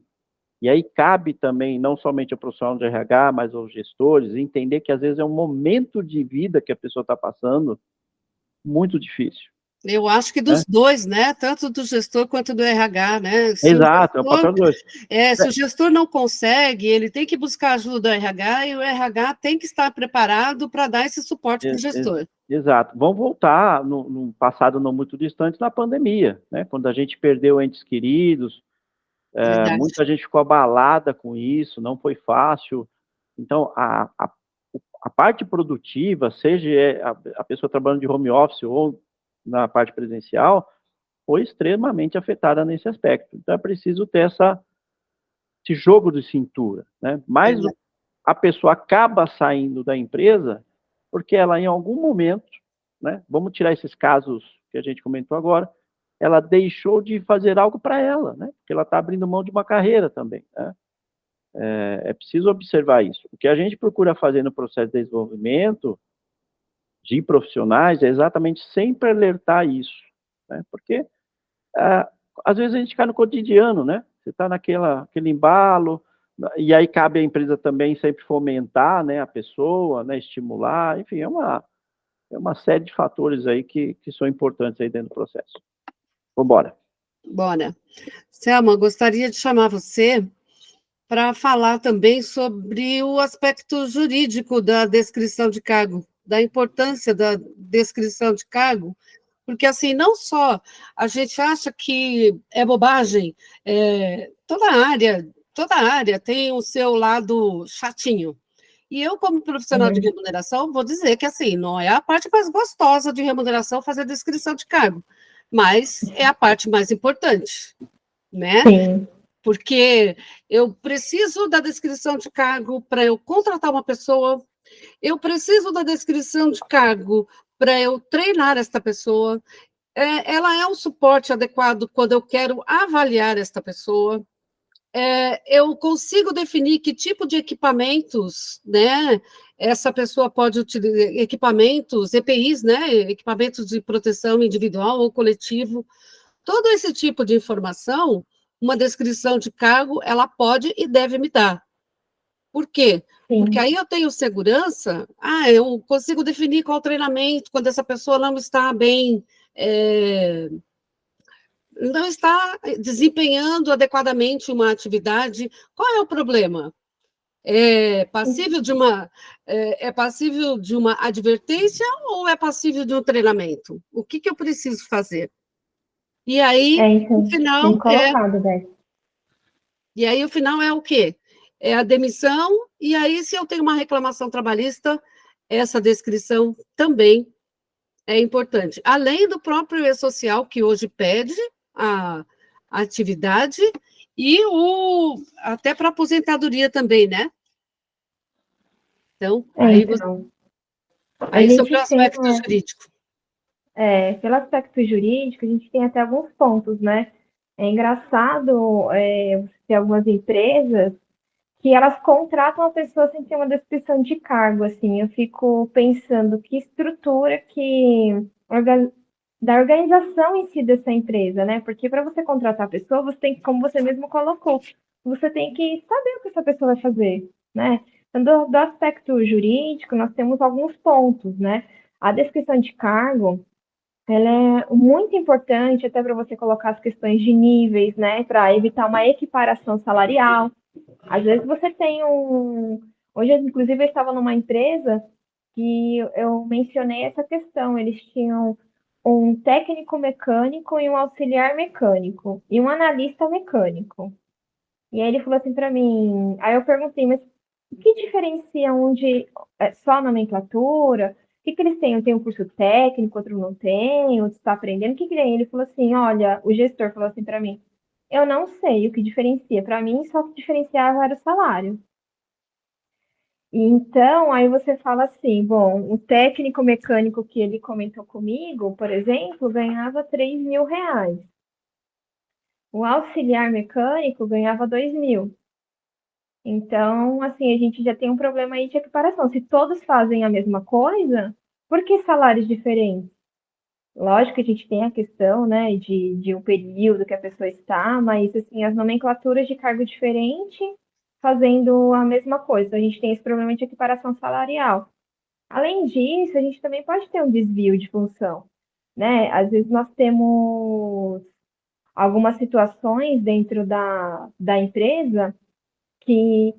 e aí cabe também, não somente ao profissional de RH, mas aos gestores, entender que às vezes é um momento de vida que a pessoa está passando muito difícil. Eu acho que dos dois, né? Tanto do gestor quanto do RH, né? Exato, é o papel dos dois. Se o gestor não consegue, ele tem que buscar ajuda do RH e o RH tem que estar preparado para dar esse suporte para o gestor. Exato. Vamos voltar no passado não muito distante, na pandemia, né? Quando a gente perdeu entes queridos, muita gente ficou abalada com isso, não foi fácil. Então, a parte produtiva, seja a pessoa trabalhando de home office ou na parte presencial, foi extremamente afetada nesse aspecto. Então, é preciso ter esse jogo de cintura, né? Mas a pessoa acaba saindo da empresa porque ela, em algum momento, né, vamos tirar esses casos que a gente comentou agora, ela deixou de fazer algo para ela, né? Porque ela está abrindo mão de uma carreira também, né? É preciso observar isso. O que a gente procura fazer no processo de desenvolvimento de profissionais é exatamente sempre alertar isso, né? Porque às vezes a gente cai no cotidiano, né? Você está aquele embalo, e aí cabe à empresa também sempre fomentar, né, a pessoa, né, estimular, enfim, é uma série de fatores aí que são importantes aí dentro do processo. Vamos embora. Bora. Selma, gostaria de chamar você para falar também sobre o aspecto jurídico da descrição de cargo, da importância da descrição de cargo, porque, assim, não só a gente acha que é bobagem, toda área tem o seu lado chatinho. E eu, como profissional de remuneração, vou dizer que, assim, não é a parte mais gostosa de remuneração fazer descrição de cargo, mas é a parte mais importante, né? Sim. Porque eu preciso da descrição de cargo para eu contratar uma pessoa, eu preciso da descrição de cargo para eu treinar esta pessoa, ela é um suporte adequado quando eu quero avaliar esta pessoa, eu consigo definir que tipo de equipamentos, né, essa pessoa pode utilizar, equipamentos, EPIs, né, equipamentos de proteção individual ou coletivo, todo esse tipo de informação, uma descrição de cargo, ela pode e deve me dar. Por quê? Sim. Porque aí eu tenho segurança, eu consigo definir qual treinamento, quando essa pessoa não está bem, não está desempenhando adequadamente uma atividade. Qual é o problema? É passível de uma advertência ou é passível de um treinamento? O que eu preciso fazer? E aí, Então, o final bem colocado, Beth. E aí, o final é o quê? É a demissão, e aí, se eu tenho uma reclamação trabalhista, essa descrição também é importante. Além do próprio e-social, que hoje pede a atividade, e até para aposentadoria também, né? Então, aí a sobre o gente tem, aspecto jurídico. Pelo aspecto jurídico, a gente tem até alguns pontos, né? É engraçado ter algumas empresas que elas contratam a pessoa sem ter uma descrição de cargo, assim. Eu fico pensando que estrutura da organização em si dessa empresa, né? Porque para você contratar a pessoa, você tem que, como você mesmo colocou, você tem que saber o que essa pessoa vai fazer, né? Então, do aspecto jurídico, nós temos alguns pontos, né? A descrição de cargo, ela é muito importante até para você colocar as questões de níveis, né? Para evitar uma equiparação salarial. Às vezes você tem Hoje, inclusive, eu estava numa empresa que eu mencionei essa questão. Eles tinham um técnico mecânico e um auxiliar mecânico e um analista mecânico. E aí ele falou assim para mim. Aí eu perguntei, mas o que diferencia um de só a nomenclatura? O que eles têm? Um tem um curso técnico, outro não tem, outro está aprendendo. O que é? Ele falou assim: olha, o gestor falou assim para mim: eu não sei o que diferencia. Para mim, só que diferenciava era o salário. Então, aí você fala assim, bom, o técnico mecânico que ele comentou comigo, por exemplo, ganhava 3 mil reais. O auxiliar mecânico ganhava 2 mil. Então, assim, a gente já tem um problema aí de equiparação. Se todos fazem a mesma coisa, por que salários diferentes? Lógico que a gente tem a questão, né, de um período que a pessoa está, mas, assim, as nomenclaturas de cargo diferente fazendo a mesma coisa. A gente tem esse problema de equiparação salarial. Além disso, a gente também pode ter um desvio de função, né? Às vezes nós temos algumas situações dentro da empresa que,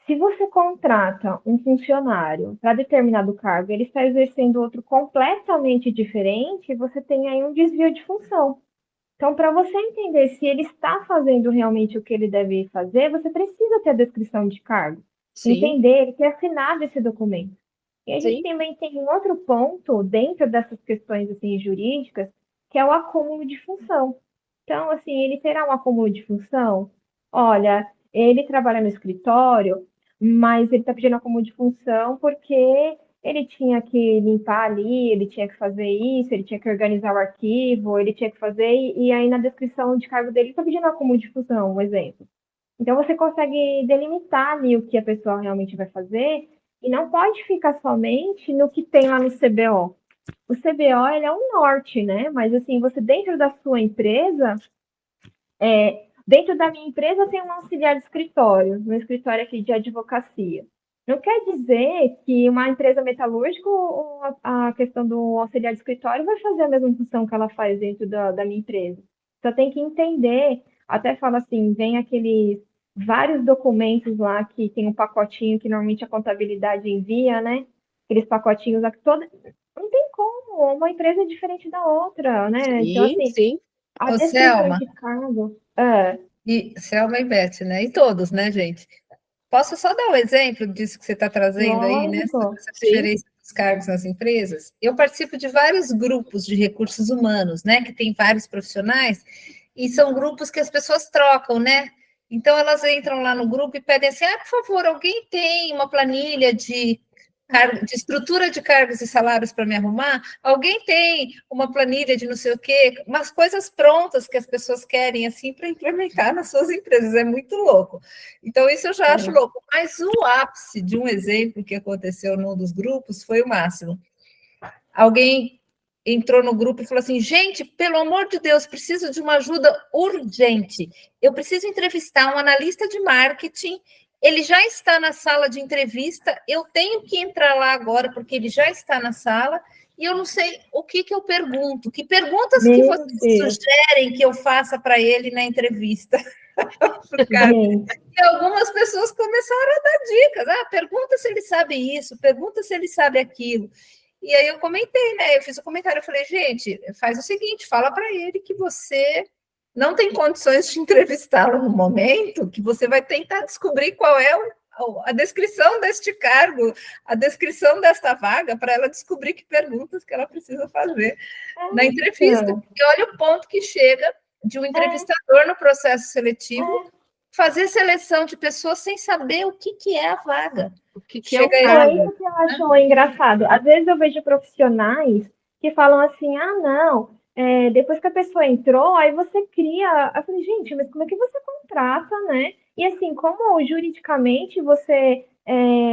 se você contrata um funcionário para determinado cargo, ele está exercendo outro completamente diferente, você tem aí um desvio de função. Então, para você entender se ele está fazendo realmente o que ele deve fazer, você precisa ter a descrição de cargo, entender, ele ter assinado esse documento. E a gente também tem um outro ponto dentro dessas questões assim, jurídicas, que é o acúmulo de função. Então, assim, ele terá um acúmulo de função? Olha, ele trabalha no escritório, mas ele está pedindo acúmulo de função porque ele tinha que limpar ali, ele tinha que fazer isso, ele tinha que organizar o arquivo, ele tinha que fazer, e aí na descrição de cargo dele está pedindo acúmulo de função, um exemplo. Então você consegue delimitar ali o que a pessoa realmente vai fazer e não pode ficar somente no que tem lá no CBO. O CBO, ele é um norte, né? Mas assim, você dentro da sua empresa, dentro da minha empresa tem um auxiliar de escritório, um escritório aqui de advocacia. Não quer dizer que uma empresa metalúrgica, a questão do auxiliar de escritório vai fazer a mesma função que ela faz dentro da minha empresa. Só tem que entender, até fala assim, vem aqueles vários documentos lá que tem um pacotinho que normalmente a contabilidade envia, né? Aqueles pacotinhos lá que não tem como, uma empresa é diferente da outra, né? Então, assim, a descrição de cargo... Selma e Beth, né? E todos, né, gente? Posso só dar um exemplo disso que você está trazendo aí, né? Essa diferença dos cargos nas empresas? Eu participo de vários grupos de recursos humanos, né? Que tem vários profissionais, e são grupos que as pessoas trocam, né? Então, elas entram lá no grupo e pedem assim, por favor, alguém tem uma planilha de estrutura de cargos e salários para me arrumar? Alguém tem uma planilha de não sei o quê? Umas coisas prontas que as pessoas querem, assim, para implementar nas suas empresas. É muito louco. Então, isso eu já acho louco. Mas o ápice de um exemplo que aconteceu num dos grupos foi o máximo. Alguém entrou no grupo e falou assim, gente, pelo amor de Deus, preciso de uma ajuda urgente. Eu preciso entrevistar um analista de marketing ele já está na sala de entrevista, eu tenho que entrar lá agora, porque ele já está na sala, e eu não sei o que eu pergunto. Que perguntas que vocês sugerem que eu faça para ele na entrevista? E algumas pessoas começaram a dar dicas. Pergunta se ele sabe isso, pergunta se ele sabe aquilo. E aí eu comentei, né? Eu fiz um comentário, eu falei, gente, faz o seguinte, fala para ele que você não tem condições de entrevistá-lo no momento, que você vai tentar descobrir qual é a descrição deste cargo, a descrição desta vaga, para ela descobrir que perguntas que ela precisa fazer na entrevista. Porque olha o ponto que chega de um entrevistador no processo seletivo fazer seleção de pessoas sem saber o que é a vaga. O que é o cargo. É isso que eu acho engraçado. Às vezes eu vejo profissionais que falam assim, não, depois que a pessoa entrou, aí você cria... Eu falei, gente, mas como é que você contrata, né? E assim, como juridicamente você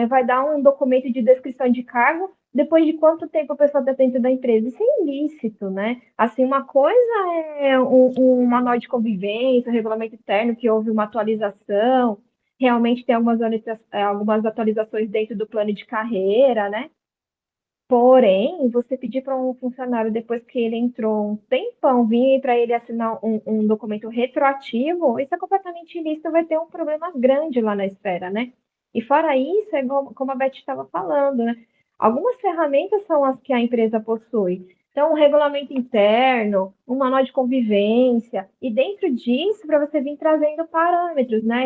vai dar um documento de descrição de cargo depois de quanto tempo a pessoa está dentro da empresa? Isso é ilícito, né? Assim, uma coisa é um manual de convivência, um regulamento interno que houve uma atualização, realmente tem algumas atualizações dentro do plano de carreira, né? Porém, você pedir para um funcionário, depois que ele entrou um tempão, vir para ele assinar um documento retroativo, isso é completamente ilícito, vai ter um problema grande lá na esfera, né? E fora isso, como a Beth estava falando, né? Algumas ferramentas são as que a empresa possui. Então, um regulamento interno, um manual de convivência, e dentro disso, para você vir trazendo parâmetros, né?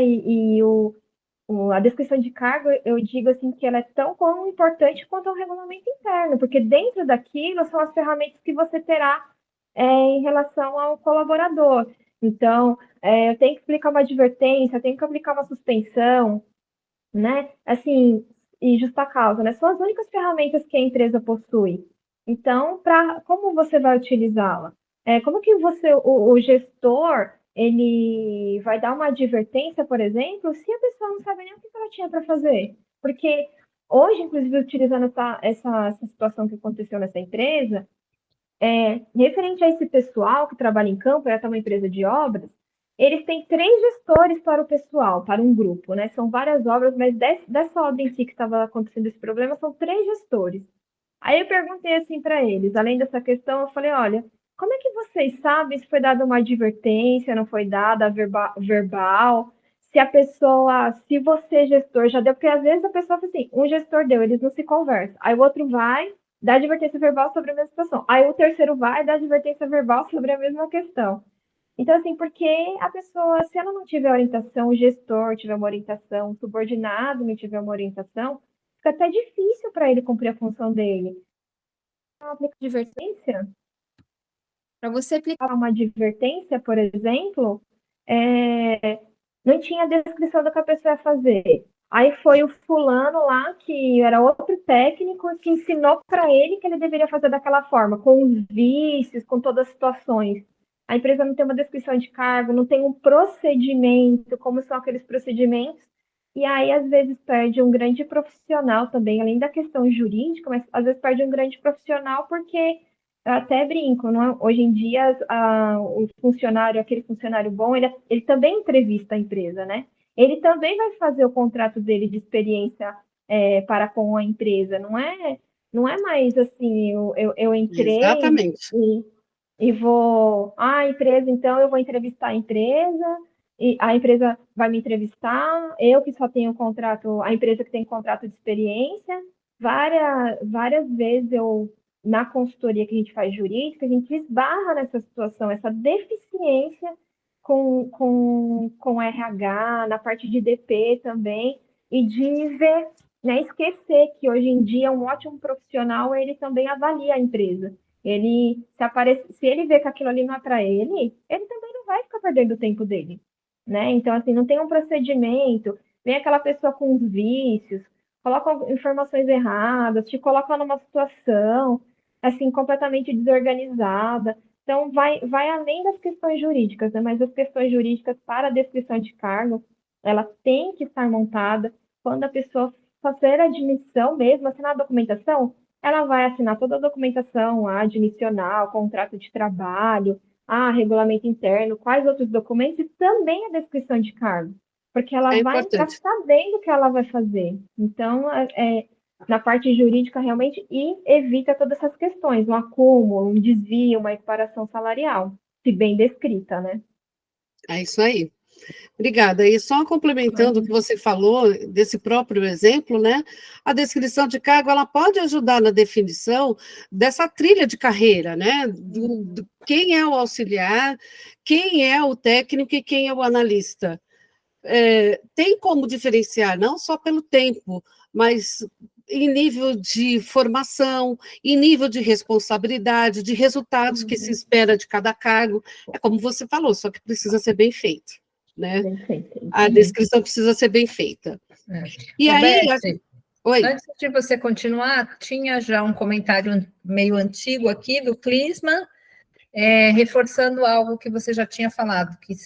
A descrição de cargo, eu digo assim que ela é tão importante quanto o regulamento interno, porque dentro daquilo são as ferramentas que você terá em relação ao colaborador. Então, eu tenho que explicar uma advertência, eu tenho que aplicar uma suspensão, né? Assim, e justa causa, né? São as únicas ferramentas que a empresa possui. Então, como você vai utilizá-la? Como que o gestor, ele vai dar uma advertência, por exemplo, se a pessoa não sabe nem o que ela tinha para fazer? Porque hoje, inclusive, utilizando essa situação que aconteceu nessa empresa, referente a esse pessoal que trabalha em campo, ela é uma empresa de obras, eles têm 3 gestores para o pessoal, para um grupo, né? São várias obras, mas dessa obra em si que estava acontecendo esse problema, são 3 gestores. Aí eu perguntei assim para eles, além dessa questão, eu falei, olha, como é que vocês sabem se foi dada uma advertência, não foi dada verbal, se a pessoa, se você, gestor, já deu, porque às vezes a pessoa fala assim, um gestor deu, eles não se conversam, aí o outro vai, dá advertência verbal sobre a mesma situação, aí o terceiro vai, dá advertência verbal sobre a mesma questão. Então, assim, porque a pessoa, se ela não tiver orientação, o gestor tiver uma orientação, o subordinado não tiver uma orientação, fica até difícil para ele cumprir a função dele. Uma advertência, para você aplicar uma advertência, por exemplo, não tinha descrição do que a pessoa ia fazer. Aí foi o fulano lá, que era outro técnico, que ensinou para ele que ele deveria fazer daquela forma, com os vícios, com todas as situações. A empresa não tem uma descrição de cargo, não tem um procedimento, como são aqueles procedimentos, e aí às vezes perde um grande profissional também, além da questão jurídica, mas às vezes perde um grande profissional porque, eu até brinco, não é? Hoje em dia o funcionário, aquele funcionário bom, ele também entrevista a empresa, né? Ele também vai fazer o contrato dele de experiência para com a empresa, não é mais assim, eu entrei... Exatamente. E vou, a empresa, então eu vou entrevistar a empresa, e a empresa vai me entrevistar, eu que só tenho contrato, a empresa que tem contrato de experiência. Várias vezes na consultoria que a gente faz jurídica, a gente esbarra nessa situação, essa deficiência com RH, na parte de DP também, e de ver, né, esquecer que hoje em dia um ótimo profissional, ele também avalia a empresa. Se ele vê que aquilo ali não é para ele também não vai ficar perdendo o tempo dele, né? Então, assim, não tem um procedimento, vem aquela pessoa com os vícios, coloca informações erradas, te coloca numa situação, assim, completamente desorganizada. Então, vai além das questões jurídicas, né? Mas as questões jurídicas para a descrição de cargo, ela tem que estar montada quando a pessoa fazer a admissão mesmo, assinar a documentação, ela vai assinar toda a documentação, a admissional, contrato de trabalho, regulamento interno, quais outros documentos e também a descrição de cargo. porque ela É vai entrar importante. sabendo o que ela vai fazer. Então, na parte jurídica, realmente, e evita todas essas questões, um acúmulo, um desvio, uma equiparação salarial, se bem descrita, né? É isso aí. Obrigada. E só complementando o que você falou, desse próprio exemplo, né? A descrição de cargo, ela pode ajudar na definição dessa trilha de carreira, né? Do quem é o auxiliar, quem é o técnico e quem é o analista. Tem como diferenciar, não só pelo tempo, mas em nível de formação, em nível de responsabilidade, de resultados que se espera de cada cargo. É como você falou, só que precisa ser bem feito, né? Perfeito. A descrição precisa ser bem feita. É. E aí... Roberto, Oi. antes de você continuar, tinha já um comentário meio antigo aqui do Klinsmann, reforçando algo que você já tinha falado, que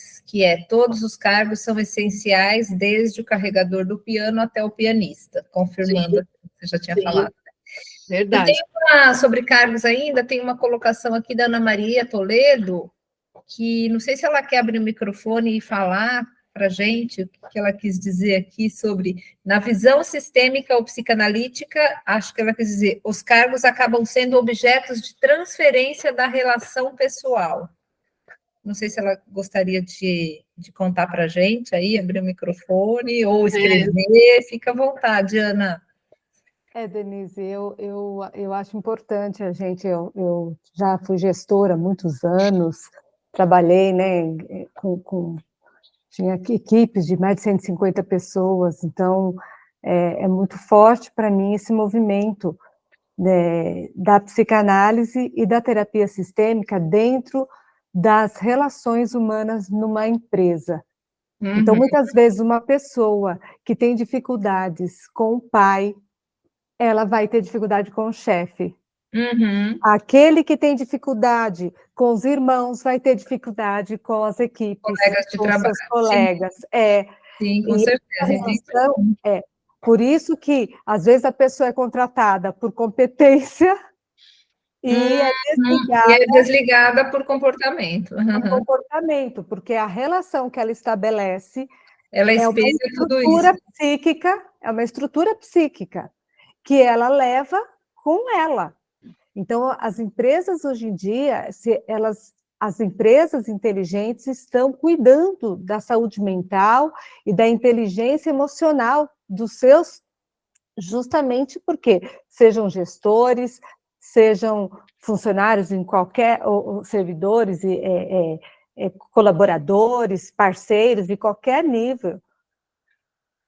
todos os cargos são essenciais, desde o carregador do piano até o pianista, confirmando o que você já tinha falado. Verdade. E tem sobre cargos ainda, tem uma colocação aqui da Ana Maria Toledo, que não sei se ela quer abrir o microfone e falar para a gente o que ela quis dizer aqui sobre, na visão sistêmica ou psicanalítica, acho que ela quis dizer, os cargos acabam sendo objetos de transferência da relação pessoal. Não sei se ela gostaria de contar para a gente aí, abrir o microfone ou escrever, fica à vontade, Ana. Denise, eu acho importante a gente, eu já fui gestora há muitos anos, trabalhei, né, tinha equipes de mais de 150 pessoas, então é muito forte para mim esse movimento, né, da psicanálise e da terapia sistêmica dentro das relações humanas numa empresa. Então, muitas vezes, uma pessoa que tem dificuldades com o pai, ela vai ter dificuldade com o chefe. Aquele que tem dificuldade com os irmãos vai ter dificuldade com as equipes, colegas de com trabalho. seus colegas. Sim, com certeza. Por isso que, às vezes, a pessoa é contratada por competência e é desligada por comportamento. Por comportamento, porque a relação que ela estabelece ela é uma estrutura psíquica, que ela leva com ela. Então, as empresas hoje em dia, as empresas inteligentes estão cuidando da saúde mental e da inteligência emocional dos seus, justamente porque sejam gestores, sejam funcionários em qualquer, ou servidores, colaboradores, parceiros, de qualquer nível.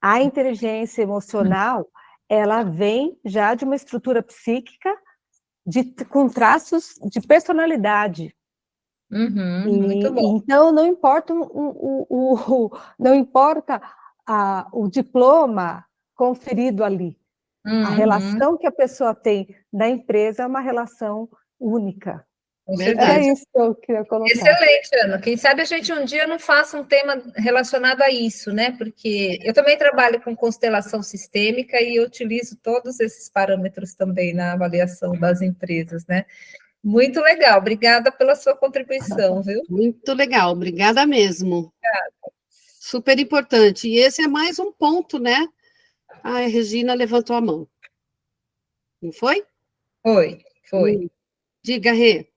A inteligência emocional, ela vem já de uma estrutura psíquica com traços de personalidade. Muito bom. Então, não importa não importa o diploma conferido ali. A relação que a pessoa tem na empresa é uma relação única. Era isso que eu queria colocar. Excelente, Ana. Quem sabe a gente um dia não faça um tema relacionado a isso, né? Porque eu também trabalho com constelação sistêmica e eu utilizo todos esses parâmetros também na avaliação das empresas, né? Muito legal. Obrigada pela sua contribuição, viu? Muito legal. Obrigada mesmo. Obrigada. Super importante. E esse é mais um ponto, né? A Regina levantou a mão. Não foi? Foi. Diga, Rê.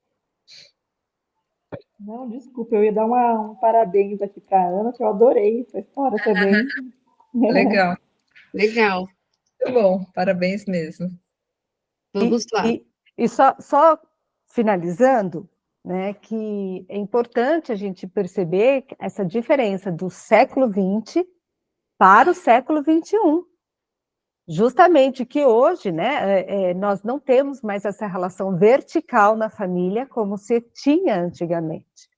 Não, desculpa, eu ia dar um parabéns aqui para a Ana, que eu adorei essa história também. Legal. Muito bom, parabéns mesmo. Vamos lá. E só finalizando, né, que é importante a gente perceber essa diferença do século XX para o século XXI. Justamente que hoje, né, nós não temos mais essa relação vertical na família como se tinha antigamente.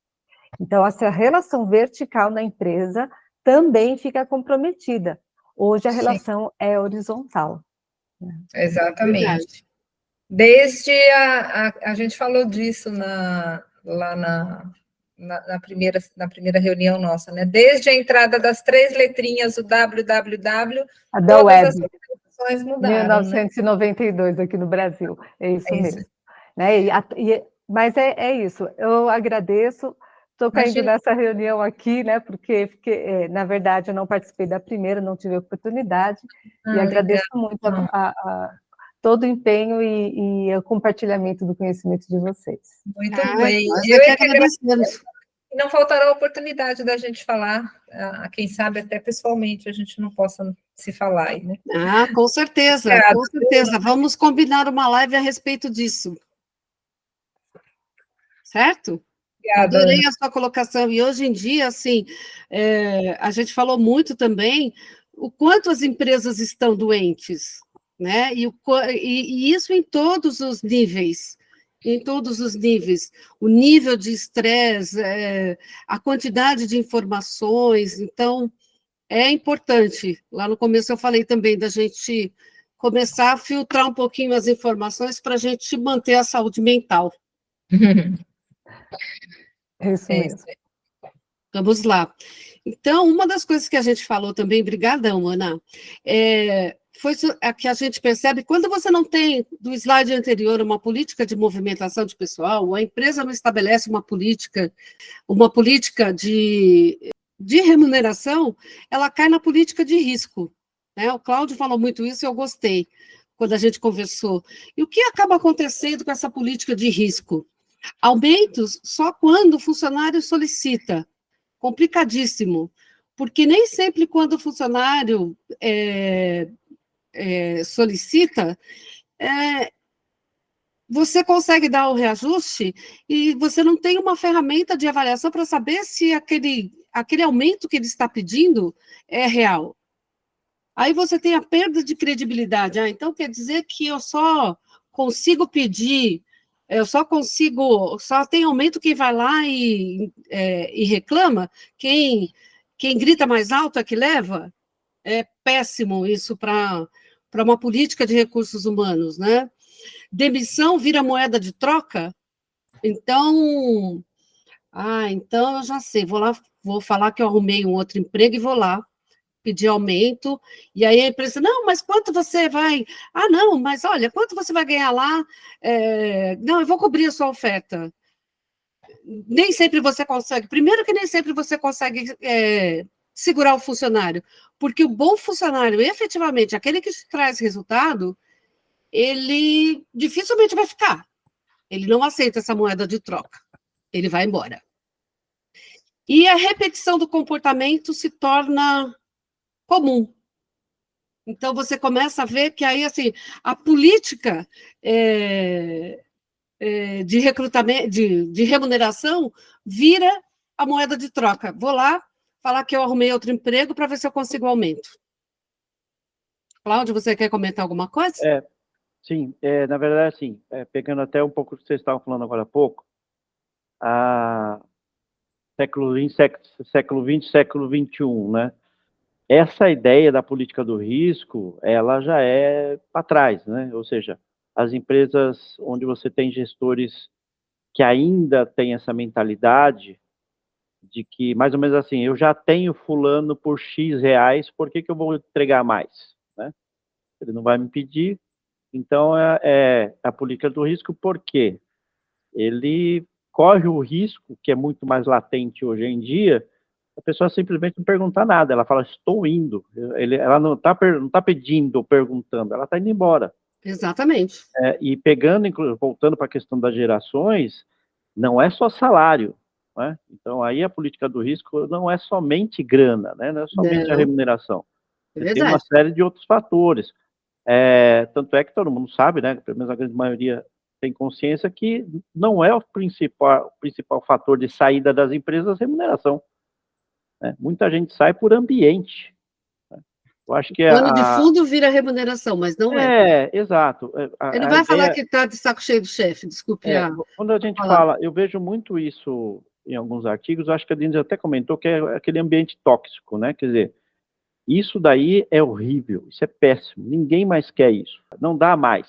Então, essa relação vertical na empresa também fica comprometida. Hoje a relação é horizontal. Exatamente. Desde a gente falou disso lá na primeira reunião nossa, né? Desde a entrada das 3 letrinhas do www, da web. As informações mudaram, 1992 aqui no Brasil, é isso mesmo. Né? Mas é isso, eu agradeço Estou caindo Imagina. nessa reunião aqui, né? Porque, na verdade, eu não participei da primeira, não tive oportunidade, e Legal. agradeço muito todo o empenho e o compartilhamento do conhecimento de vocês. Muito bem. Nós Eu é que é que agradeço. agradecemos. E não faltará a oportunidade da gente falar, quem sabe até pessoalmente a gente não possa se falar aí, né? Com certeza, Obrigada. com certeza. Vamos combinar uma live a respeito disso. Certo? Obrigada, Adorei Ana. a sua colocação. E hoje em dia, assim, a gente falou muito também o quanto as empresas estão doentes, né? E isso em todos os níveis. Em todos os níveis. O nível de estresse, a quantidade de informações. Então, é importante. Lá no começo eu falei também da gente começar a filtrar um pouquinho as informações para a gente manter a saúde mental. É isso mesmo. Vamos lá. Então, uma das coisas que a gente falou também, brigadão, Ana, foi a que a gente percebe, quando você não tem, do slide anterior, uma política de movimentação de pessoal, ou a empresa não estabelece uma política de remuneração, ela cai na política de risco. Né? O Cláudio falou muito isso e eu gostei, quando a gente conversou. E o que acaba acontecendo com essa política de risco? Aumentos só quando o funcionário solicita. Complicadíssimo, porque nem sempre quando o funcionário solicita, você consegue dar o reajuste e você não tem uma ferramenta de avaliação para saber se aquele aumento que ele está pedindo é real. Aí você tem a perda de credibilidade. Então quer dizer que eu só consigo pedir, só tem aumento quem vai lá e reclama, quem grita mais alto é que leva. É péssimo isso para uma política de recursos humanos, né? Demissão vira moeda de troca? Então, então eu já sei, vou falar que eu arrumei um outro emprego e vou lá pedir aumento, e aí a empresa, não, mas quanto você vai? Não, mas olha, quanto você vai ganhar lá? Não, eu vou cobrir a sua oferta. Nem sempre você consegue, primeiro que nem sempre você consegue segurar o funcionário, porque o bom funcionário, efetivamente, aquele que te traz resultado, ele dificilmente vai ficar. Ele não aceita essa moeda de troca. Ele vai embora. E a repetição do comportamento se torna comum. Então, você começa a ver que aí, assim, a política de recrutamento, de remuneração, vira a moeda de troca. Vou lá falar que eu arrumei outro emprego para ver se eu consigo aumento. Cláudio, você quer comentar alguma coisa? Sim, na verdade, assim, pegando até um pouco do que vocês estavam falando agora há pouco, século XX, século XXI, né? Essa ideia da política do risco, ela já é para trás, né? Ou seja, as empresas onde você tem gestores que ainda têm essa mentalidade de que, mais ou menos assim, eu já tenho fulano por X reais, por que eu vou entregar mais? Né? Ele não vai me pedir. Então, é a política do risco, por quê? Ele corre o risco, que é muito mais latente hoje em dia, a pessoa simplesmente não pergunta nada, ela fala, estou indo. Ela não está pedindo ou perguntando, ela está indo embora. Exatamente. E voltando para a questão das gerações, não é só salário. Né? Então, aí a política do risco não é somente grana, né? Não é somente a remuneração. Tem uma série de outros fatores. Tanto é que todo mundo sabe, né? Pelo menos a grande maioria tem consciência que não é o principal fator de saída das empresas a remuneração. Né? Muita gente sai por ambiente. Né? Eu acho que Pano de fundo vira remuneração, mas não é. Exato. Ele não vai falar que está de saco cheio do chefe, desculpe. Quando a gente fala, eu vejo muito isso em alguns artigos, acho que a Denise até comentou que é aquele ambiente tóxico, né? Quer dizer, isso daí é horrível, isso é péssimo, ninguém mais quer isso, não dá mais,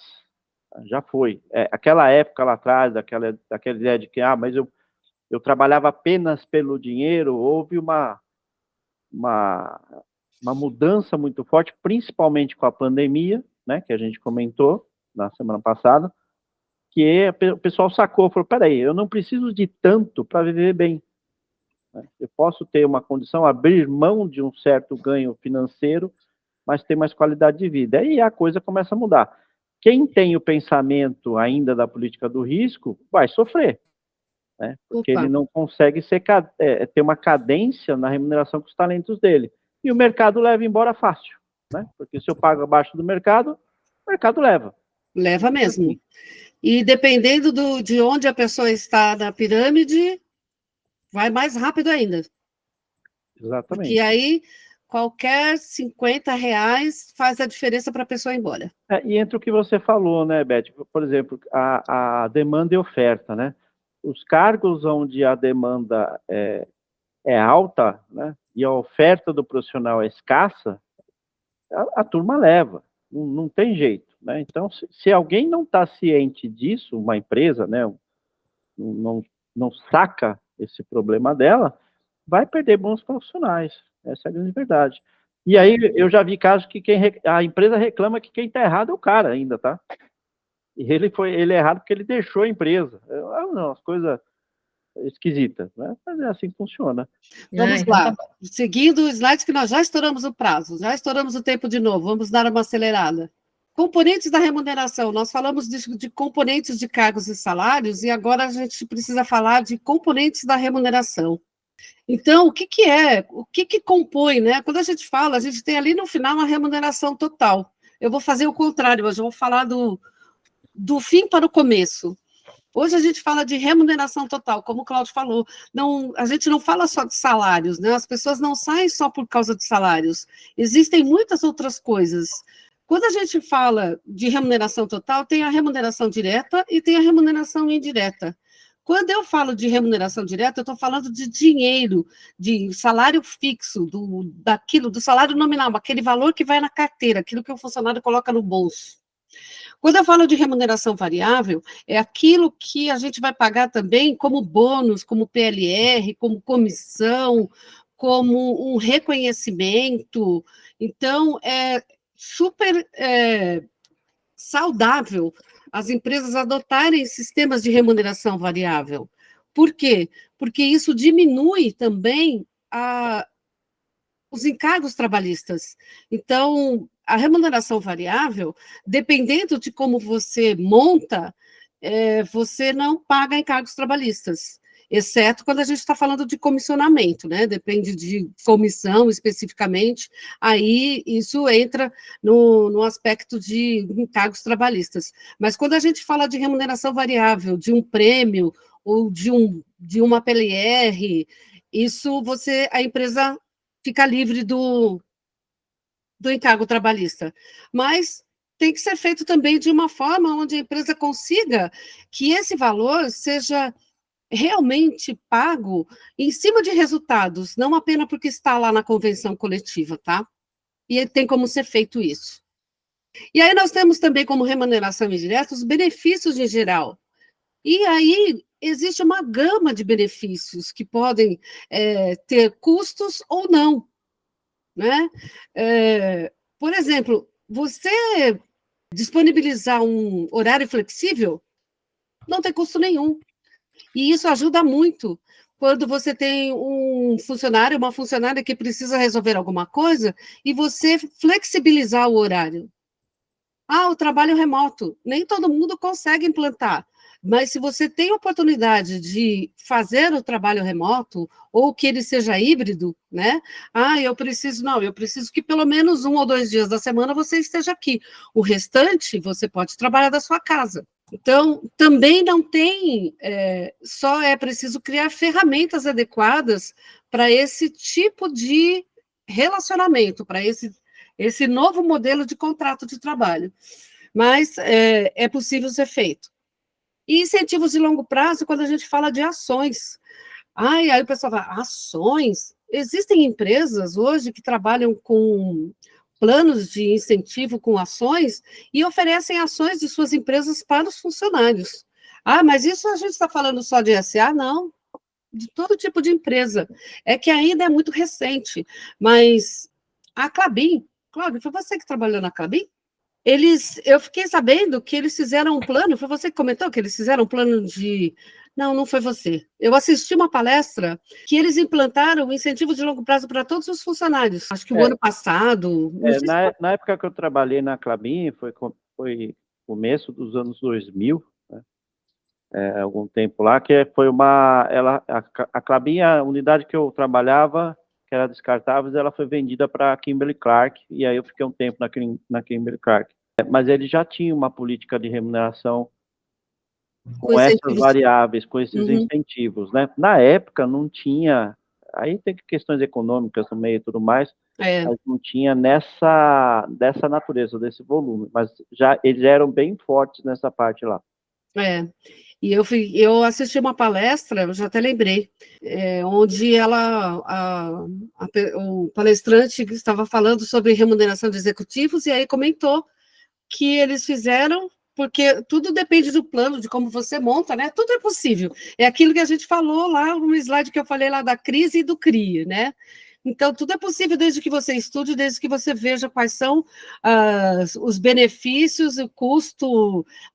já foi. Aquela época lá atrás, daquela ideia de que, mas eu trabalhava apenas pelo dinheiro, houve uma mudança muito forte, principalmente com a pandemia, né, que a gente comentou na semana passada, que o pessoal sacou, falou, peraí, eu não preciso de tanto para viver bem, né? Eu posso ter uma condição, abrir mão de um certo ganho financeiro, mas ter mais qualidade de vida. Aí a coisa começa a mudar. Quem tem o pensamento ainda da política do risco vai sofrer, né? Porque ele não consegue ter uma cadência na remuneração com os talentos dele. E o mercado leva embora fácil, né? Porque se eu pago abaixo do mercado, o mercado leva. Leva mesmo. E dependendo de onde a pessoa está na pirâmide, vai mais rápido ainda. Exatamente. Porque aí qualquer R$50 faz a diferença para a pessoa ir embora. E entre o que você falou, né, Beth? Por exemplo, a demanda e oferta, né? Os cargos onde a demanda é alta, né, e a oferta do profissional é escassa, a turma leva, não tem jeito, né? Então, se alguém não está ciente disso, uma empresa, né, não saca esse problema dela, vai perder bons profissionais. Essa é a grande verdade. E aí eu já vi casos que a empresa reclama que quem está errado é o cara ainda, tá? E ele é errado porque ele deixou a empresa. Não, as coisas esquisitas, né? Mas é assim que funciona. Vamos lá. Seguindo o slide, que nós já estouramos o prazo, já estouramos o tempo de novo, vamos dar uma acelerada. Componentes da remuneração. Nós falamos de componentes de cargos e salários, e agora a gente precisa falar de componentes da remuneração. Então, o que compõe, né? Quando a gente fala, a gente tem ali no final uma remuneração total. Eu vou fazer o contrário, hoje eu vou falar do fim para o começo. Hoje a gente fala de remuneração total, como o Cláudio falou. A gente não fala só de salários, né? As pessoas não saem só por causa de salários. Existem muitas outras coisas. Quando a gente fala de remuneração total, tem a remuneração direta e tem a remuneração indireta. Quando eu falo de remuneração direta, eu estou falando de dinheiro, de salário fixo, do salário nominal, aquele valor que vai na carteira, aquilo que o funcionário coloca no bolso. Quando eu falo de remuneração variável, é aquilo que a gente vai pagar também como bônus, como PLR, como comissão, como um reconhecimento. Então, é super saudável as empresas adotarem sistemas de remuneração variável. Por quê? Porque isso diminui também os encargos trabalhistas. Então, a remuneração variável, dependendo de como você monta, você não paga encargos trabalhistas, exceto quando a gente está falando de comissionamento, né? Depende de comissão especificamente, aí isso entra no aspecto de encargos trabalhistas. Mas quando a gente fala de remuneração variável, de um prêmio ou de uma PLR, isso a empresa fica livre do encargo trabalhista. Mas tem que ser feito também de uma forma onde a empresa consiga que esse valor seja realmente pago em cima de resultados, não apenas porque está lá na convenção coletiva, tá? E tem como ser feito isso. E aí nós temos também como remuneração indireta os benefícios em geral. E aí existe uma gama de benefícios que podem ter custos ou não, né? Por exemplo, você disponibilizar um horário flexível não tem custo nenhum. E isso ajuda muito quando você tem um funcionário, uma funcionária que precisa resolver alguma coisa e você flexibilizar o horário. O trabalho remoto. Nem todo mundo consegue implantar. Mas se você tem a oportunidade de fazer o trabalho remoto, ou que ele seja híbrido, né? Eu preciso que pelo menos 1 ou 2 dias da semana você esteja aqui. O restante, você pode trabalhar da sua casa. Então, também não tem, só é preciso criar ferramentas adequadas para esse tipo de relacionamento, para esse novo modelo de contrato de trabalho. Mas é possível ser feito. E incentivos de longo prazo, quando a gente fala de ações. Aí o pessoal fala, ações? Existem empresas hoje que trabalham com planos de incentivo com ações e oferecem ações de suas empresas para os funcionários. Mas isso a gente está falando só de SA? Não, de todo tipo de empresa. É que ainda é muito recente, mas a Klabin, Cláudio, foi você que trabalhou na Klabin? Eu fiquei sabendo que eles fizeram um plano, foi você que comentou que eles fizeram um plano de Não foi você. Eu assisti uma palestra que eles implantaram o incentivo de longo prazo para todos os funcionários. Acho que o ano passado. Na época que eu trabalhei na Klabin, foi começo dos anos 2000, né? Algum tempo lá, que foi a Klabin, a unidade que eu trabalhava, que era descartáveis, ela foi vendida para a Kimberly-Clark, e aí eu fiquei um tempo na Kimberly-Clark. Mas ele já tinha uma política de remuneração com essas variáveis, com esses incentivos, né? Na época não tinha, aí tem questões econômicas no meio e tudo mais, mas não tinha dessa natureza, desse volume, mas já eles eram bem fortes nessa parte lá. E eu assisti uma palestra, eu já até lembrei, onde o palestrante estava falando sobre remuneração de executivos, e aí comentou que eles fizeram, porque tudo depende do plano, de como você monta, né? Tudo é possível. É aquilo que a gente falou lá, no slide que eu falei lá da crise e do CRI, né? Então, tudo é possível desde que você estude, desde que você veja quais são os benefícios, o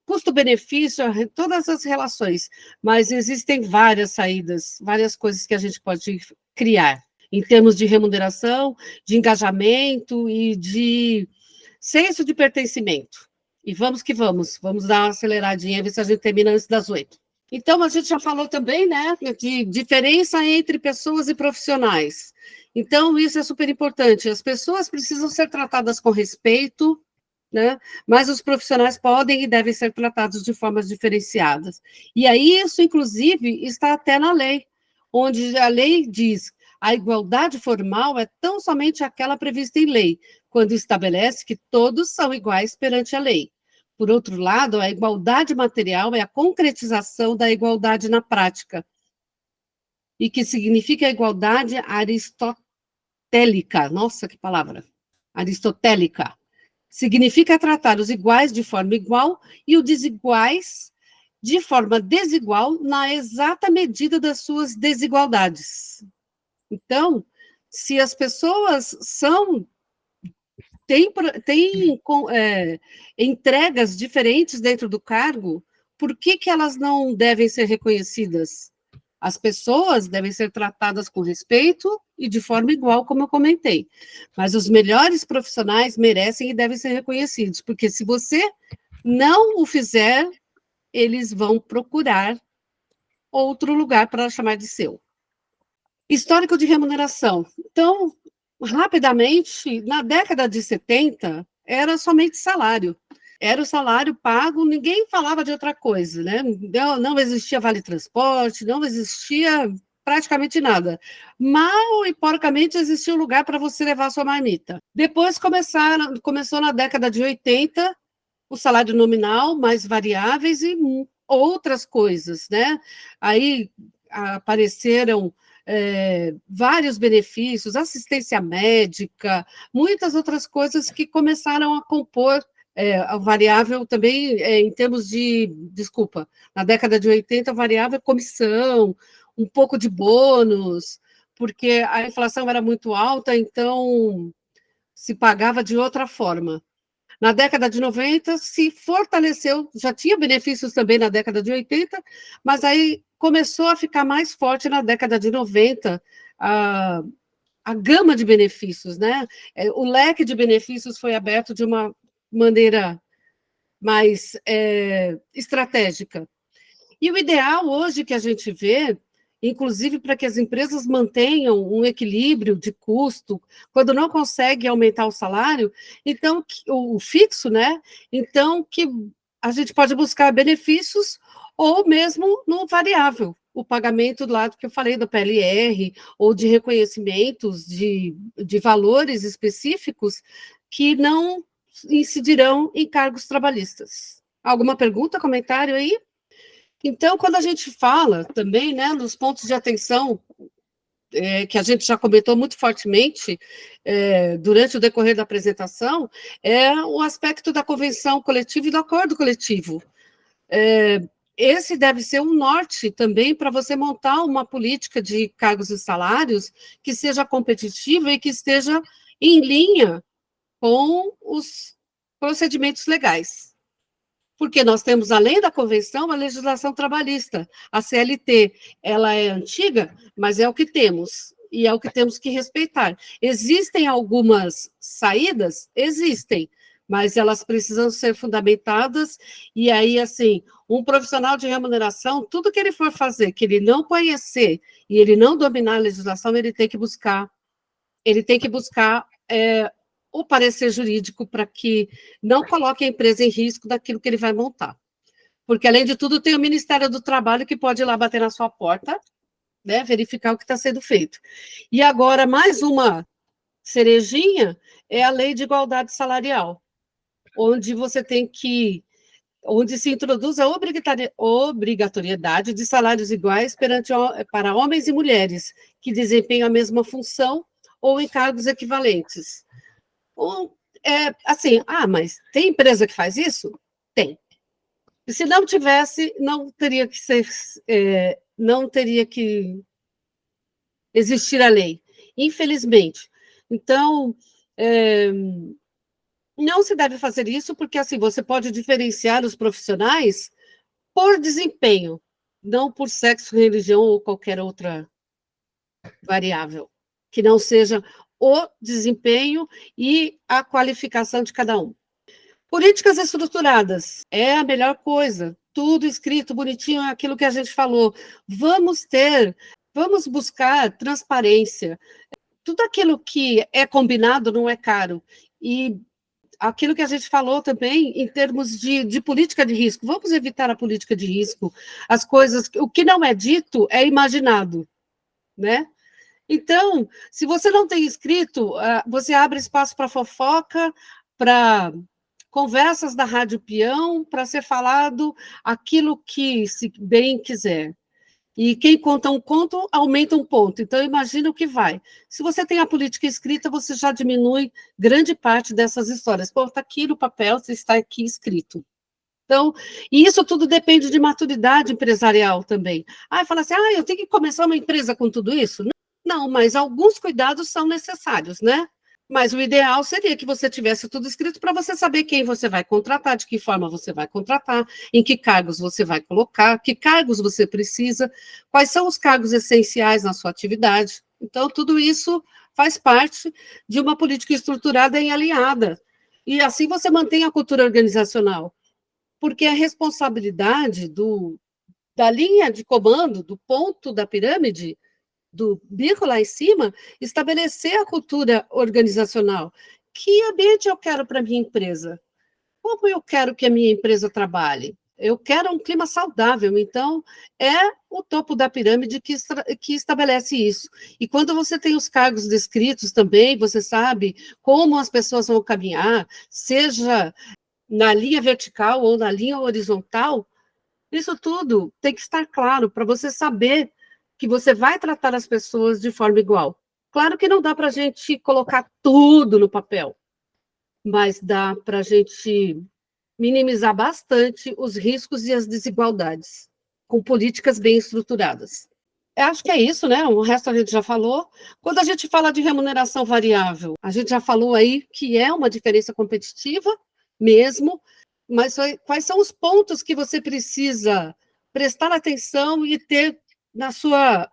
custo-benefício, todas as relações. Mas existem várias saídas, várias coisas que a gente pode criar, em termos de remuneração, de engajamento e de senso de pertencimento. E vamos que vamos dar uma aceleradinha, ver se a gente termina antes das 8. Então, a gente já falou também, né, de diferença entre pessoas e profissionais. Então, isso é super importante. As pessoas precisam ser tratadas com respeito, né, mas os profissionais podem e devem ser tratados de formas diferenciadas. E aí, isso, inclusive, está até na lei, onde a lei diz a igualdade formal é tão somente aquela prevista em lei, quando estabelece que todos são iguais perante a lei. Por outro lado, a igualdade material é a concretização da igualdade na prática, e que significa a igualdade aristotélica. Nossa, que palavra! Aristotélica. Significa tratar os iguais de forma igual e os desiguais de forma desigual na exata medida das suas desigualdades. Então, se as pessoas têm entregas diferentes dentro do cargo, por que elas não devem ser reconhecidas? As pessoas devem ser tratadas com respeito e de forma igual, como eu comentei. Mas os melhores profissionais merecem e devem ser reconhecidos, porque se você não o fizer, eles vão procurar outro lugar para chamar de seu. Histórico de remuneração. Então, rapidamente, na década de 70, era somente salário. Era o salário pago, ninguém falava de outra coisa, né? Não existia vale-transporte, não existia praticamente nada. Mal e porcamente existia um lugar para você levar a sua marmita. Depois começou na década de 80, o salário nominal, mais variáveis e outras coisas, né? Aí apareceram vários benefícios, assistência médica, muitas outras coisas que começaram a compor a variável também em termos de, na década de 80, a variável comissão, um pouco de bônus, porque a inflação era muito alta, então se pagava de outra forma. Na década de 90, se fortaleceu, já tinha benefícios também na década de 80, mas aí começou a ficar mais forte na década de 90, a gama de benefícios, né? O leque de benefícios foi aberto de uma maneira mais estratégica. E o ideal hoje que a gente vê, inclusive para que as empresas mantenham um equilíbrio de custo, quando não conseguem aumentar o salário, então, o fixo, né? Então, que a gente pode buscar benefícios ou mesmo no variável, o pagamento do lado que eu falei, do PLR, ou de reconhecimentos de valores específicos que não incidirão em cargos trabalhistas. Alguma pergunta, comentário aí? Então, quando a gente fala também, né, nos pontos de atenção, que a gente já comentou muito fortemente durante o decorrer da apresentação, é o aspecto da convenção coletiva e do acordo coletivo. Esse deve ser um norte também para você montar uma política de cargos e salários que seja competitiva e que esteja em linha com os procedimentos legais. Porque nós temos, além da convenção, a legislação trabalhista. A CLT, ela é antiga, mas é o que temos, e é o que temos que respeitar. Existem algumas saídas? Existem, mas elas precisam ser fundamentadas, e aí, assim, um profissional de remuneração, tudo que ele for fazer, que ele não conhecer, e ele não dominar a legislação, ele tem que buscar o parecer jurídico para que não coloque a empresa em risco daquilo que ele vai montar. Porque, além de tudo, tem o Ministério do Trabalho que pode ir lá bater na sua porta, né, verificar o que está sendo feito. E agora, mais uma cerejinha é a Lei de Igualdade Salarial, onde se introduz a obrigatoriedade de salários iguais para homens e mulheres que desempenham a mesma função ou em cargos equivalentes. Mas tem empresa que faz isso? Tem. E se não tivesse, não teria que existir a lei, infelizmente. Então, não se deve fazer isso, porque assim você pode diferenciar os profissionais por desempenho, não por sexo, religião ou qualquer outra variável, que não seja o desempenho e a qualificação de cada um. Políticas estruturadas é a melhor coisa, tudo escrito bonitinho, é aquilo que a gente falou. Vamos buscar transparência. Tudo aquilo que é combinado não é caro. E aquilo que a gente falou também em termos de política de risco, vamos evitar a política de risco. As coisas, o que não é dito é imaginado, né? Então, se você não tem escrito, você abre espaço para fofoca, para conversas da Rádio Peão, para ser falado aquilo que se bem quiser. E quem conta um conto, aumenta um ponto. Então, imagina o que vai. Se você tem a política escrita, você já diminui grande parte dessas histórias. Pô, está aqui no papel, está aqui escrito. Então, e isso tudo depende de maturidade empresarial também. Fala assim, eu tenho que começar uma empresa com tudo isso? Não, mas alguns cuidados são necessários, né? Mas o ideal seria que você tivesse tudo escrito para você saber quem você vai contratar, de que forma você vai contratar, em que cargos você vai colocar, que cargos você precisa, quais são os cargos essenciais na sua atividade. Então, tudo isso faz parte de uma política estruturada e alinhada. E assim você mantém a cultura organizacional. Porque a responsabilidade da linha de comando, do ponto da pirâmide, do bico lá em cima, estabelecer a cultura organizacional. Que ambiente eu quero para a minha empresa? Como eu quero que a minha empresa trabalhe? Eu quero um clima saudável, então é o topo da pirâmide que estabelece isso. E quando você tem os cargos descritos também, você sabe como as pessoas vão caminhar, seja na linha vertical ou na linha horizontal, isso tudo tem que estar claro para você saber que você vai tratar as pessoas de forma igual. Claro que não dá para a gente colocar tudo no papel, mas dá para a gente minimizar bastante os riscos e as desigualdades, com políticas bem estruturadas. Eu acho que é isso, né? O resto a gente já falou. Quando a gente fala de remuneração variável, a gente já falou aí que é uma diferença competitiva mesmo, mas quais são os pontos que você precisa prestar atenção e ter na sua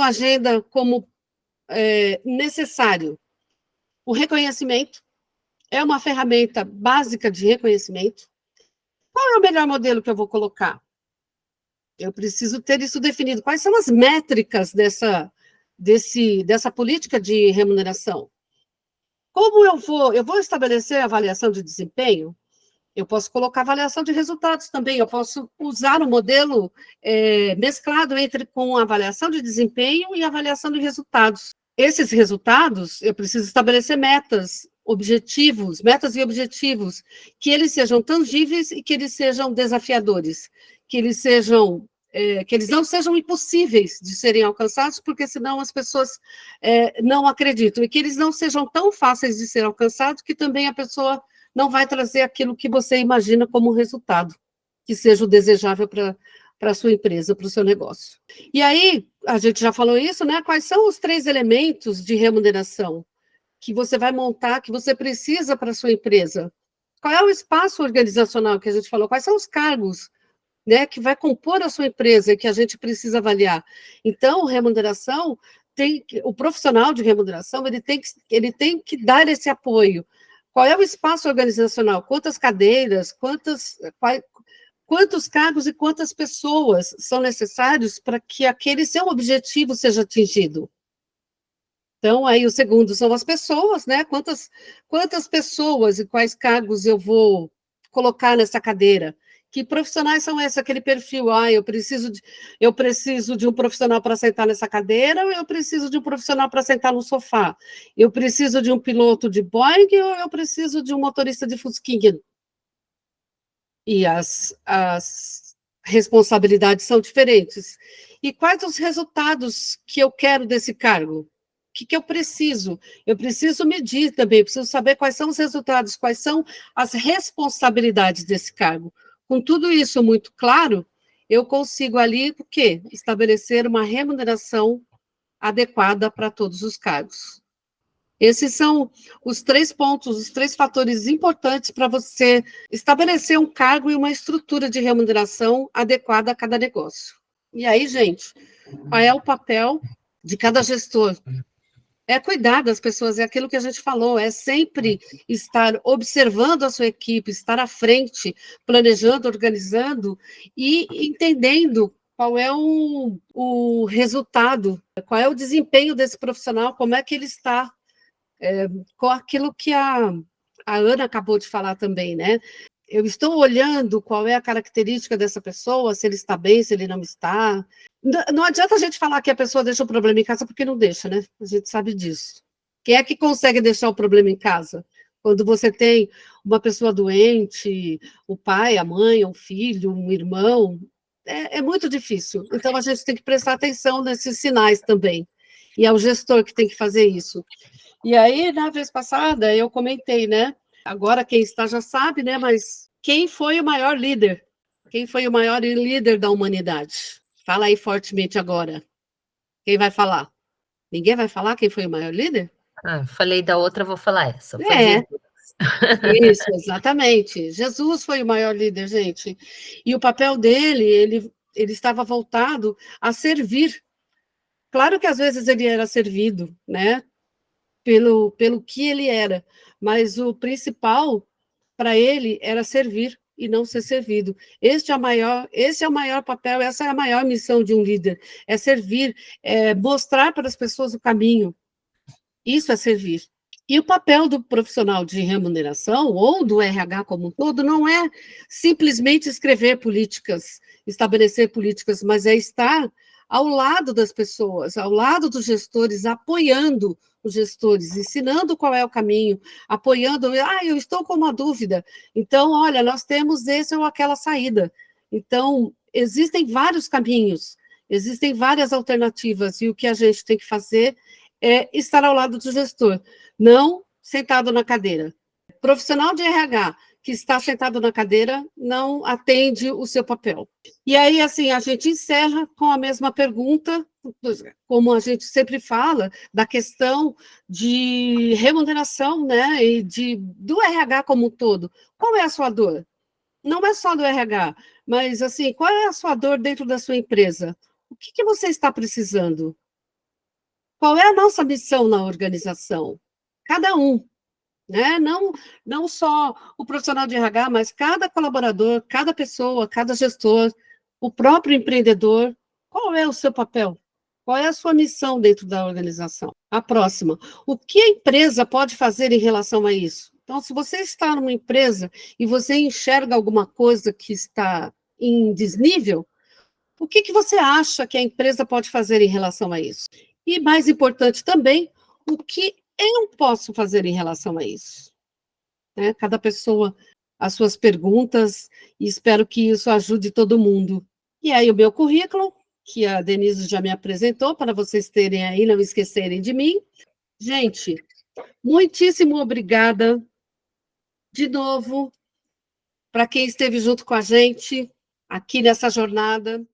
agenda como necessário? O reconhecimento é uma ferramenta básica de reconhecimento. Qual é o melhor modelo que eu vou colocar? Eu preciso ter isso definido. Quais são as métricas dessa política de remuneração? Como eu vou estabelecer a avaliação de desempenho? Eu posso colocar avaliação de resultados também, eu posso usar um modelo mesclado com avaliação de desempenho e avaliação de resultados. Esses resultados, eu preciso estabelecer metas e objetivos, que eles sejam tangíveis e que eles sejam desafiadores, que eles não sejam impossíveis de serem alcançados, porque senão as pessoas não acreditam, e que eles não sejam tão fáceis de ser alcançados que também a pessoa não vai trazer aquilo que você imagina como resultado, que seja o desejável para a sua empresa, para o seu negócio. E aí, a gente já falou isso, né? Quais são os 3 elementos de remuneração que você vai montar, que você precisa para a sua empresa? qual é o espaço organizacional que a gente falou, quais são os cargos, né, que vai compor a sua empresa e que a gente precisa avaliar. Então, remuneração, o profissional de remuneração, ele tem que dar esse apoio. Qual é o espaço organizacional? Quantas cadeiras, quantos cargos e quantas pessoas são necessários para que aquele seu objetivo seja atingido? Então, aí o segundo são as pessoas, né? Quantas pessoas e quais cargos eu vou colocar nessa cadeira? Que profissionais são esses? Aquele perfil, eu preciso de um profissional para sentar nessa cadeira, ou eu preciso de um profissional para sentar no sofá? Eu preciso de um piloto de Boeing, ou eu preciso de um motorista de Fusquinha? E as responsabilidades são diferentes. E quais os resultados que eu quero desse cargo? O que eu preciso? Eu preciso medir também, preciso saber quais são os resultados, quais são as responsabilidades desse cargo. Com tudo isso muito claro, eu consigo ali, o quê? Estabelecer uma remuneração adequada para todos os cargos. Esses são os 3 pontos, os 3 fatores importantes para você estabelecer um cargo e uma estrutura de remuneração adequada a cada negócio. E aí, gente, qual é o papel de cada gestor? É cuidar das pessoas, é aquilo que a gente falou, é sempre estar observando a sua equipe, estar à frente, planejando, organizando e entendendo qual é o resultado, qual é o desempenho desse profissional, como é que ele está, com aquilo que a Ana acabou de falar também, né? Eu estou olhando qual é a característica dessa pessoa, se ele está bem, se ele não está. Não adianta a gente falar que a pessoa deixa o problema em casa, porque não deixa, né? A gente sabe disso. Quem é que consegue deixar o problema em casa? Quando você tem uma pessoa doente, o pai, a mãe, um filho, um irmão, é muito difícil. Então, a gente tem que prestar atenção nesses sinais também. E é o gestor que tem que fazer isso. E aí, na vez passada, eu comentei, né? Agora quem está já sabe, né? Mas quem foi o maior líder? Quem foi o maior líder da humanidade? Fala aí fortemente agora. Quem vai falar? Ninguém vai falar quem foi o maior líder? Falei da outra, vou falar essa. Foi Isso, exatamente. Jesus foi o maior líder, gente. E o papel dele, ele estava voltado a servir. Claro que às vezes ele era servido, né? Pelo que ele era, mas o principal para ele era servir e não ser servido. Esse é o maior papel, essa é a maior missão de um líder, é servir, é mostrar para as pessoas o caminho. Isso é servir. E o papel do profissional de remuneração, ou do RH como um todo, não é simplesmente escrever políticas, estabelecer políticas, mas é estar ao lado das pessoas, ao lado dos gestores, apoiando os gestores, ensinando qual é o caminho, apoiando, eu estou com uma dúvida, então, olha, nós temos esse ou aquela saída. Então, existem vários caminhos, existem várias alternativas, e o que a gente tem que fazer é estar ao lado do gestor, não sentado na cadeira. Profissional de RH que está sentado na cadeira não atende o seu papel. E aí, assim, a gente encerra com a mesma pergunta, como a gente sempre fala, da questão de remuneração, né, e do RH como um todo. Qual é a sua dor? Não é só do RH, mas, assim, qual é a sua dor dentro da sua empresa? O que você está precisando? Qual é a nossa missão na organização? Cada um, né? Não só o profissional de RH, mas cada colaborador, cada pessoa, cada gestor, o próprio empreendedor, qual é o seu papel? Qual é a sua missão dentro da organização? A próxima, o que a empresa pode fazer em relação a isso? Então, se você está numa empresa e você enxerga alguma coisa que está em desnível, o que você acha que a empresa pode fazer em relação a isso? E, mais importante também, o que eu posso fazer em relação a isso? Né? Cada pessoa, as suas perguntas, e espero que isso ajude todo mundo. E aí o meu currículo, que a Denise já me apresentou, para vocês terem aí, não esquecerem de mim. Gente, muitíssimo obrigada, de novo, para quem esteve junto com a gente, aqui nessa jornada.